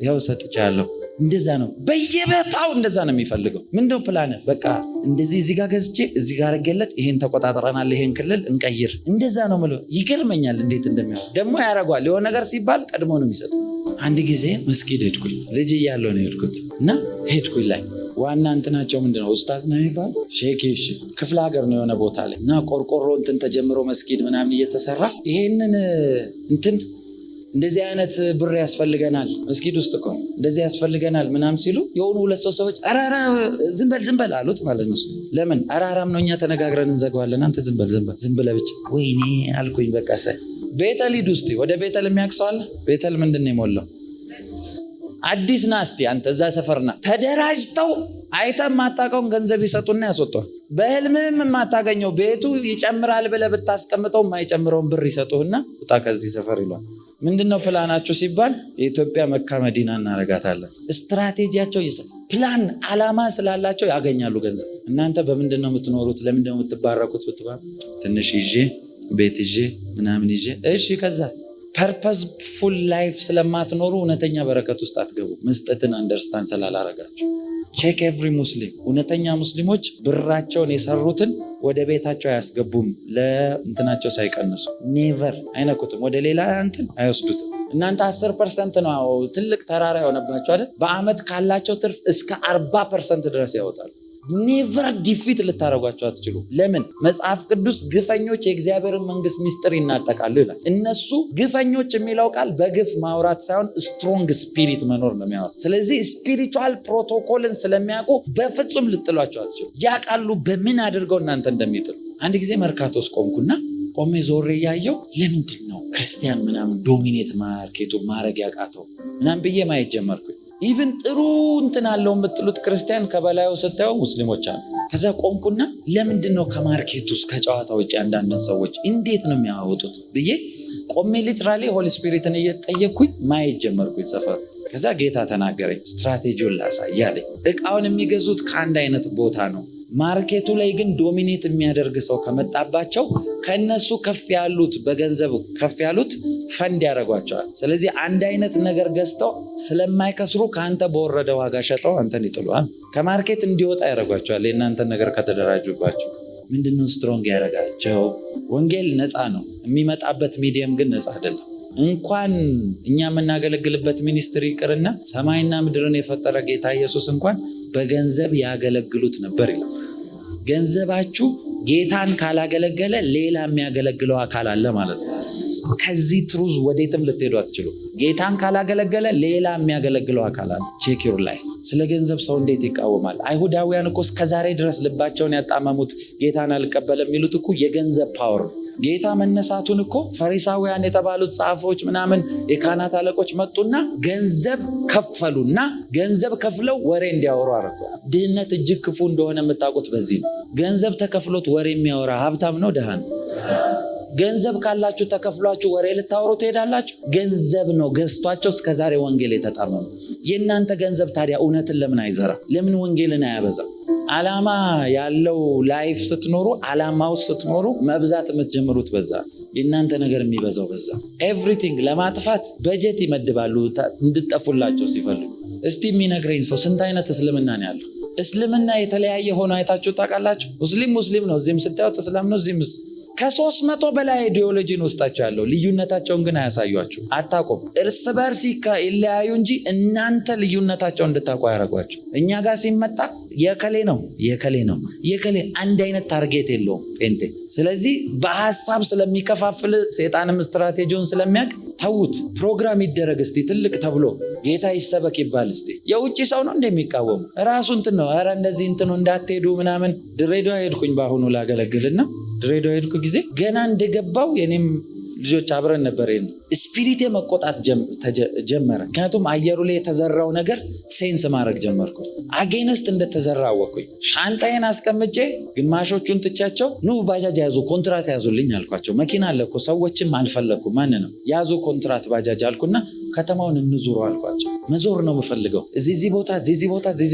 ያው ሰጥቻለሁ። እንደዛ ነው በየቦታው እንደዛ ነው የሚፈልገው። ምንድነው ፕላን? በቃ እንደዚህ እዚህ ጋር ገዝቼ እዚህ ጋር አረገለት፣ ይሄን ተቆጣጥረናል፣ ይሄን ክልል እንቀይር። እንደዛ ነው ማለት። ይገርመኛል እንዴት እንደሚያው ደግሞ ያረጋል። የሆነ ነገር ሲባል ቀድሞ ነው የሚሰጠው። አንድ ጊዜ መስጊድ ሄድኩኝ፣ ልጅ እያለሁ ነው ሄድኩት እና ሄድኩኝ ላይ ዋና እንትናቸው ምንድነው ኡስታዝ ነው የሚባል ሼኪሽ ክፍለ ሀገር ነው የሆነ ቦታ ላይ እና ቆርቆሮ እንትን ተጀምሮ መስጊድ ምናምን እየተሰራ ይሄንን እንትን እንደዚህ አይነት ብር ያስፈልገናል፣ መስጊድ ውስጥ እኮ እንደዚህ ያስፈልገናል ምናምን ሲሉ የሆኑ ሁለት ሰዎች አራራ ዝም በል አሉት ማለት ነው። ለምን አራራም ነው እኛ ተነጋግረን እንዘጋዋለን፣ አንተ ዝም በል ብቻ። ወይኔ አልኩኝ። በቃ ሳይ ቤተል ሂድ ውስጥ ወደ ቤተል የሚያክሰዋል። ቤተል ምንድን ነው የሞላው? አዲስ ና እስቲ አንተ እዛ ሰፈርና ተደራጅተው አይተም ማታቀውን ገንዘብ ይሰጡና ያስወጣል። በህልምም የማታገኘው ቤቱ ይጨምራል ብለህ ብታስቀምጠው የማይጨምረውን ብር ይሰጡህና ውጣ ከዚህ ሰፈር ይሏል። ምንድነው ፕላናችሁ ሲባል የኢትዮጵያ መካ መዲና እናረጋታለን። ስትራቴጂያቸው ፕላን አላማ ስላላቸው ያገኛሉ ገንዘብ። እናንተ በምንድነው የምትኖሩት? ለምንድነው የምትባረኩት ብትባል ትንሽ ይዤ ቤት ይዤ ምናምን ይዤ እሺ፣ ከዛስ ፐርፐስፉል ላይፍ ስለማትኖሩ እውነተኛ በረከት ውስጥ አትገቡ። መስጠትን አንደርስታንድ ስላላረጋችሁ። ቼክ ኤቭሪ ሙስሊም። እውነተኛ ሙስሊሞች ብራቸውን የሰሩትን ወደ ቤታቸው አያስገቡም፣ ለእንትናቸው ሳይቀንሱ ኔቨር አይነኩትም፣ ወደ ሌላ እንትን አይወስዱትም። እናንተ 10% ነው ትልቅ ተራራ የሆነባቸው አይደል? በአመት ካላቸው ትርፍ እስከ 40% ድረስ ያወጣሉ። ኔቨር ዲፊት ልታረጓቸው አትችሉ። ለምን? መጽሐፍ ቅዱስ ግፈኞች የእግዚአብሔርን መንግስት ሚስጥር ይናጠቃሉ ይላል። እነሱ ግፈኞች የሚለው ቃል በግፍ ማውራት ሳይሆን ስትሮንግ ስፒሪት መኖር ነው የሚያወራ። ስለዚህ ስፒሪቹዋል ፕሮቶኮልን ስለሚያውቁ በፍጹም ልጥሏቸው አትችሉ። ያውቃሉ በምን አድርገው እናንተ እንደሚጥሉ። አንድ ጊዜ መርካቶስ ቆምኩና ቆሜ ዞሬ ያየው ለምንድን ነው ክርስቲያን ምናምን ዶሚኔት ማርኬቱ ማድረግ ያቃተው ምናምን ብዬ ማየት ጀመርኩኝ። ኢቭን ጥሩ እንትን አለው የምትሉት ክርስቲያን ከበላዩ ስታየው ሙስሊሞች አሉ። ከዛ ቆምኩና ለምንድን ነው ከማርኬት ውስጥ ከጨዋታ ውጭ አንዳንድ ሰዎች እንዴት ነው የሚያወጡት ብዬ ቆሜ ሊትራሊ ሆሊ ስፒሪትን እየጠየቅኩኝ ማየት ጀመርኩኝ ሰፈር። ከዛ ጌታ ተናገረኝ፣ ስትራቴጂውን ላሳይ አለኝ። እቃውን የሚገዙት ከአንድ አይነት ቦታ ነው። ማርኬቱ ላይ ግን ዶሚኔት የሚያደርግ ሰው ከመጣባቸው ከነሱ ከፍ ያሉት በገንዘብ ከፍ ያሉት ፈንድ ያደርጓቸዋል። ስለዚህ አንድ አይነት ነገር ገዝተው ስለማይከስሩ ከአንተ በወረደ ዋጋ ሸጠው አንተን ይጥሉሃል። ከማርኬት እንዲወጣ ያደርጓቸዋል። የእናንተን ነገር ከተደራጁባቸው ምንድነው ስትሮንግ ያደርጋቸው? ወንጌል ነፃ ነው። የሚመጣበት ሚዲየም ግን ነፃ አይደለም። እንኳን እኛ የምናገለግልበት ሚኒስትሪ ይቅርና ሰማይና ምድርን የፈጠረ ጌታ ኢየሱስ እንኳን በገንዘብ ያገለግሉት ነበር ይላል። ገንዘባችሁ ጌታን ካላገለገለ ሌላ የሚያገለግለው አካል አለ ማለት ነው። ከዚህ ትሩዝ ወዴትም ልትሄዱ አትችሉ። ጌታን ካላገለገለ ሌላ የሚያገለግለው አካል አለ። ቼክ ዩር ላይፍ። ስለ ገንዘብ ሰው እንዴት ይቃወማል? አይሁዳውያን እኮ እስከዛሬ ድረስ ልባቸውን ያጣመሙት ጌታን አልቀበለም የሚሉት እኮ የገንዘብ ፓወር ነው። ጌታ መነሳቱን እኮ ፈሪሳውያን የተባሉት ጸሐፎች ምናምን የካህናት አለቆች መጡና ገንዘብ ከፈሉና ገንዘብ ከፍለው ወሬ እንዲያወሩ አረጉ። ድህነት እጅግ ክፉ እንደሆነ የምታውቁት በዚህ ነው። ገንዘብ ተከፍሎት ወሬ የሚያወራ ሀብታም ነው ድሃ ነው? ገንዘብ ካላችሁ ተከፍሏችሁ ወሬ ልታወሩ ትሄዳላችሁ? ገንዘብ ነው ገዝቷቸው እስከዛሬ ወንጌል የተጣመሙ። የእናንተ ገንዘብ ታዲያ እውነትን ለምን አይዘራ? ለምን ወንጌልን አያበዛም? ዓላማ ያለው ላይፍ ስትኖሩ፣ ዓላማው ስትኖሩ መብዛት የምትጀምሩት በዛ። የእናንተ ነገር የሚበዛው በዛ። ኤቭሪቲንግ ለማጥፋት በጀት ይመድባሉ እንድጠፉላቸው ሲፈልጉ። እስቲ የሚነግረኝ ሰው ስንት አይነት እስልምና ነው ያለው? እስልምና የተለያየ ሆኖ አይታችሁ ታውቃላችሁ? ሙስሊም ነው፣ እዚህም ስታዩት እስላም ነው፣ እዚህም ከ300 በላይ አይዲዮሎጂን ውስጣቸው ያለው። ልዩነታቸውን ግን አያሳዩአችሁ፣ አታውቁም። እርስ በርስ ይለያዩ እንጂ እናንተ ልዩነታቸውን እንድታውቁ ያደርጓቸው። እኛ ጋር ሲመጣ የከሌ ነው አንድ አይነት ታርጌት የለውም ጴንጤ። ስለዚህ በሀሳብ ስለሚከፋፍል ሴጣንም ስትራቴጂውን ስለሚያውቅ ተዉት። ፕሮግራም ይደረግ እስቲ ትልቅ ተብሎ ጌታ ይሰበክ ይባል እስቲ። የውጭ ሰው ነው እንደሚቃወሙ ራሱ እንትን ነው። ኧረ እንደዚህ እንትኑ እንዳትሄዱ ምናምን። ድሬዳዋ ሄድኩኝ በአሁኑ ላገለግልና ድሬዳዋ ሄድኩ ጊዜ ገና እንደገባው የኔም ልጆች አብረን ነበር። ስፒሪቴ መቆጣት ጀመረ። ምክንያቱም አየሩ ላይ የተዘራው ነገር ሴንስ ማድረግ ጀመርኩ። አጌንስት እንደተዘራ አወቅኩኝ። ሻንጣዬን አስቀምጬ ግማሾቹን ትቻቸው ኑ ባጃጅ ያዙ ኮንትራት ያዙልኝ አልኳቸው። መኪና አለ እኮ ሰዎችም አልፈለኩም። ማን ነው ያዙ ኮንትራት ባጃጅ አልኩና ከተማውን እንዙሩ አልኳቸው። መዞር ነው የምፈልገው። እዚህ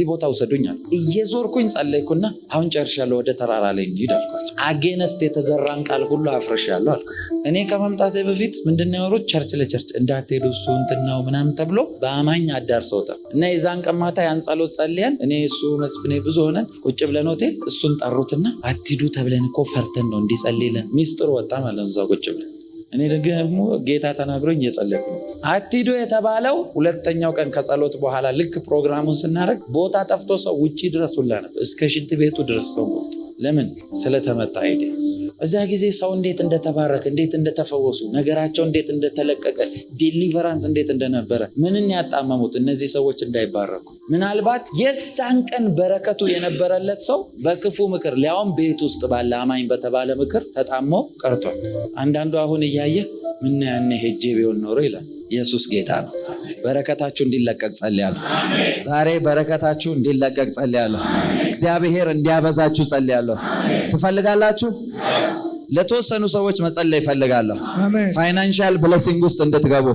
ቦታ ውሰዱኝ አልኩ። እየዞርኩኝ ጸለይኩና አሁን ጨርሻለሁ፣ ወደ ተራራ ላይ እንሂድ አልኳቸው። አጌንስት የተዘራን ቃል ሁሉ አፍርሻለሁ አልኩ። እኔ ከመምጣቴ በፊት ምንድነው ያወሩት? ቸርች ለቸርች እንዳትሄዱ እሱ እንትን ነው ምናምን ተብሎ በአማኝ አዳርሰውታል። እና የዛን ቀን ማታ ያን ጸሎት ጸልየን እኔ እሱ መስፍኔ ብዙ ሆነን ቁጭ ብለን ሆቴል እሱን ጠሩትና አትሂዱ ተብለን እኮ ፈርተን ነው እንዲጸልይልን ሚስጥሩ ወጣ ማለት ነው። እዛው ቁጭ ብለን እኔ ደግሞ ጌታ ተናግሮኝ እየጸለይኩ ነው። አትሂዱ የተባለው ሁለተኛው ቀን ከጸሎት በኋላ ልክ ፕሮግራሙን ስናደርግ ቦታ ጠፍቶ ሰው ውጪ ድረስ ሁላ ነበር፣ እስከ ሽንት ቤቱ ድረስ ሰው ሞልቶ። ለምን? ስለተመታ አይደ እዛ ጊዜ ሰው እንዴት እንደተባረከ እንዴት እንደተፈወሱ ነገራቸው እንዴት እንደተለቀቀ ዴሊቨራንስ እንዴት እንደነበረ ምንን ያጣመሙት እነዚህ ሰዎች እንዳይባረኩ። ምናልባት የዛን ቀን በረከቱ የነበረለት ሰው በክፉ ምክር ሊያውም ቤት ውስጥ ባለ አማኝ በተባለ ምክር ተጣሞ ቀርቷል። አንዳንዱ አሁን እያየ ምን ያኔ ሄጄ ቢሆን ኖሮ ይላል። ኢየሱስ ጌታ ነው። በረከታችሁ እንዲለቀቅ ጸልያለሁ። ዛሬ በረከታችሁ እንዲለቀቅ ጸልያለሁ። እግዚአብሔር እንዲያበዛችሁ ጸልያለሁ። ትፈልጋላችሁ? ለተወሰኑ ሰዎች መጸለይ ይፈልጋለሁ። ፋይናንሻል ብሌሲንግ ውስጥ እንድትገቡ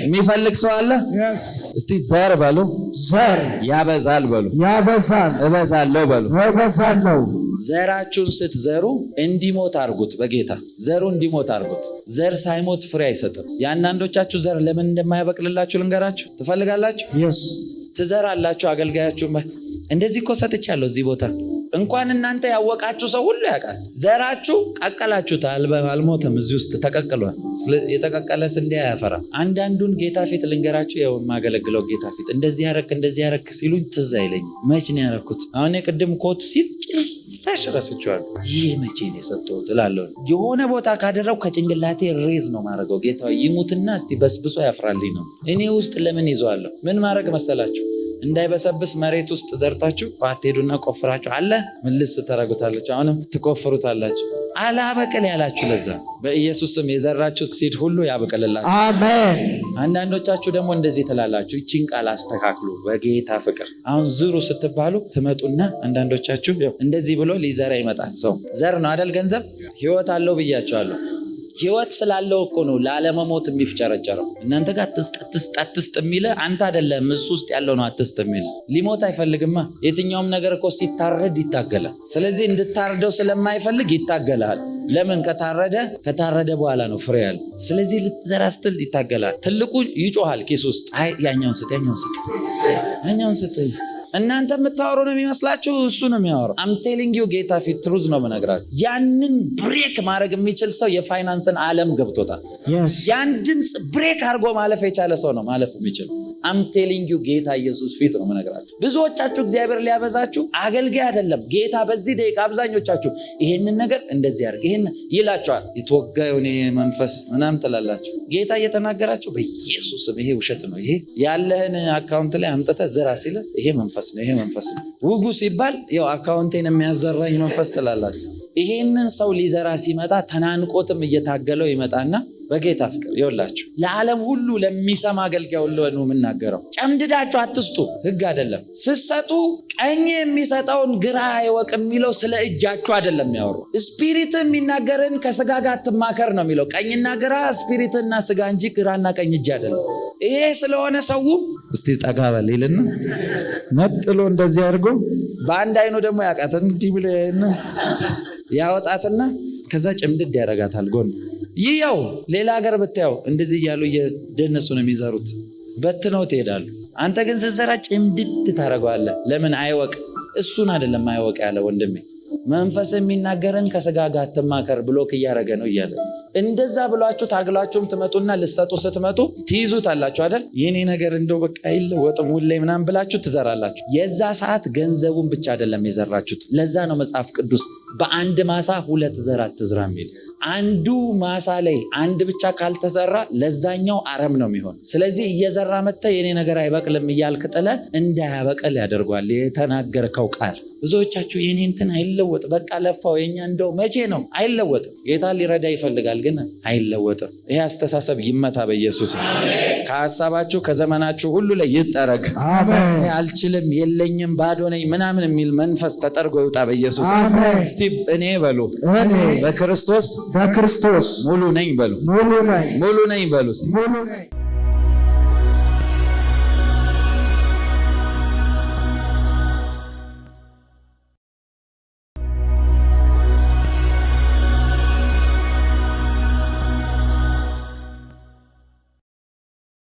የሚፈልግ ሰው አለ? እስቲ ዘር በሉ። ዘር ያበዛል በሉ። ያበዛል። እበዛለሁ በሉ። እበዛለሁ። ዘራችሁን ስትዘሩ እንዲሞት አርጉት። በጌታ ዘሩ እንዲሞት አርጉት። ዘር ሳይሞት ፍሬ አይሰጥም። የአንዳንዶቻችሁ ዘር ለምን እንደማይበቅልላችሁ ልንገራችሁ። ትፈልጋላችሁ? ትዘራላችሁ። አገልጋያችሁ እንደዚህ እኮ ሰጥቻለሁ እዚህ ቦታ እንኳን እናንተ ያወቃችሁ ሰው ሁሉ ያውቃል። ዘራችሁ ቀቀላችሁታል፣ አልሞተም፣ እዚህ ውስጥ ተቀቅሏል። የተቀቀለ ስንዴ አያፈራም። አንዳንዱን ጌታ ፊት ልንገራችሁ፣ ያው የማገለግለው ጌታ ፊት እንደዚህ ያረክ ሲሉኝ ትዝ አይለኝም። መች ነው ያረኩት? አሁን የቅድም ኮት ሲል ጭራሽ ረስቼዋለሁ። ይህ መቼ ነው የሰጠሁት እላለሁ። የሆነ ቦታ ካደረው ከጭንቅላቴ ሬዝ ነው ማድረገው። ጌታ ይሙትና እስቲ በስብሶ ያፍራልኝ ነው። እኔ ውስጥ ለምን ይዘዋለሁ? ምን ማድረግ መሰላችሁ? እንዳይበሰብስ መሬት ውስጥ ዘርታችሁ አትሄዱና ቆፍራችሁ አለ ምልስ ተረጉታላችሁ። አሁንም ትቆፍሩታላችሁ። አላበቅል ያላችሁ ለዛ በኢየሱስ ስም የዘራችሁት ሲድ ሁሉ ያበቅልላችሁ። አሜን። አንዳንዶቻችሁ ደግሞ እንደዚህ ትላላችሁ። ይቺን ቃል አስተካክሉ በጌታ ፍቅር። አሁን ዝሩ ስትባሉ ትመጡና አንዳንዶቻችሁ እንደዚህ ብሎ ሊዘራ ይመጣል። ሰው ዘር ነው አይደል? ገንዘብ ህይወት አለው ብያችኋለሁ። ህይወት ስላለው እኮ ነው ላለመሞት የሚፍጨረጨረው። እናንተ ጋር አትስጥ የሚል አንተ አይደለም፣ እሱ ውስጥ ያለው ነው አትስጥ የሚል። ሊሞት አይፈልግማ። የትኛውም ነገር እኮ ሲታረድ ይታገላል። ስለዚህ እንድታርደው ስለማይፈልግ ይታገላል። ለምን? ከታረደ በኋላ ነው ፍሬ ያለው። ስለዚህ ልትዘራ ስትል ይታገላል። ትልቁ ይጮሃል ኪስ ውስጥ፣ አይ ያኛውን ስጥ። እናንተ የምታወሩ ነው የሚመስላችሁ፣ እሱ ነው የሚያወራው። አም ቴሊንግ ዩ ጌታ ፊት ትሩዝ ነው የምነግራችሁ። ያንን ብሬክ ማድረግ የሚችል ሰው የፋይናንስን ዓለም ገብቶታል። ያን ድምፅ ብሬክ አድርጎ ማለፍ የቻለ ሰው ነው ማለፍ የሚችል። አም ቴሊንግ ዩ ጌታ ኢየሱስ ፊት ነው የምነግራችሁ። ብዙዎቻችሁ እግዚአብሔር ሊያበዛችሁ አገልጋይ አይደለም ጌታ በዚህ ደቂቃ አብዛኞቻችሁ ይሄንን ነገር እንደዚህ ያድርግ ይሄን ይላችኋል። የተወጋዩን መንፈስ ምናምን ትላላችሁ። ጌታ እየተናገራችሁ በኢየሱስም ይሄ ውሸት ነው፣ ይሄ ያለህን አካውንት ላይ አምጥተህ ዝራ ሲል ይሄ መንፈስ ነው። ውጉ ሲባል ያው አካውንቴን የሚያዘራኝ መንፈስ ትላላችሁ። ይሄንን ሰው ሊዘራ ሲመጣ ተናንቆትም እየታገለው ይመጣና በጌታ ፍቅር ይወላችሁ ለዓለም ሁሉ ለሚሰማ አገልጋይ ሁሉ ነው የምናገረው። ጨምድዳችሁ አትስጡ፣ ህግ አይደለም። ስትሰጡ ቀኝ የሚሰጠውን ግራ አይወቅ የሚለው ስለ እጃችሁ አይደለም ያወሩ። ስፒሪት የሚናገርን ከስጋ ጋር አትማከር ነው የሚለው። ቀኝና ግራ ስፒሪትና ስጋ እንጂ ግራና ቀኝ እጅ አይደለም። ይሄ ስለሆነ ሰው እስቲ ጠጋ በል ይልና ነጥሎ እንደዚህ አድርጎ በአንድ አይኑ ደግሞ ያቃተን እንዲህ ብሎ ያወጣትና ከዛ ጭምድድ ያደርጋታል ጎን። ይኸው ሌላ ሀገር ብታየው እንደዚህ እያሉ እየደነሱ ነው የሚዘሩት፣ በትነው ትሄዳሉ። አንተ ግን ስትዘራ ጭምድድ ታደርገዋለህ። ለምን? አይወቅ። እሱን አይደለም አይወቅ ያለ ወንድሜ። መንፈስ የሚናገረን ከስጋ ጋር አትማከር ብሎክ እያደረገ ነው እያለ እንደዛ ብሏችሁ ታግላችሁም ትመጡና ልሰጡ ስትመጡ ትይዙታላችሁ አይደል? የኔ ነገር እንደው በቃ አይለወጥም ሁሌ ምናምን ብላችሁ ትዘራላችሁ። የዛ ሰዓት ገንዘቡን ብቻ አይደለም የዘራችሁት። ለዛ ነው መጽሐፍ ቅዱስ በአንድ ማሳ 2 ዘር አትዝራ የሚል። አንዱ ማሳ ላይ አንድ ብቻ ካልተዘራ ለዛኛው አረም ነው የሚሆን። ስለዚህ እየዘራ መጥተህ የኔ ነገር አይበቅልም እያልክ ጥለህ እንዳያበቅል ያደርጓል የተናገርከው ቃል። ብዙዎቻችሁ የኔ እንትን አይለወጥ በቃ ለፋው የኛ እንደው መቼ ነው? አይለወጥም። ጌታ ሊረዳ ይፈልጋል ግን አይለወጥም። ይሄ አስተሳሰብ ይመታ በኢየሱስ። ከሐሳባችሁ ከዘመናችሁ ሁሉ ላይ ይጠረግ። አሜን። አልችልም፣ የለኝም፣ ባዶ ነኝ ምናምን የሚል መንፈስ ተጠርጎ ይውጣ በኢየሱስ። አሜን። እስቲ እኔ በሉ በክርስቶስ ሙሉ ነኝ በሉ። ሙሉ ነኝ በሉ።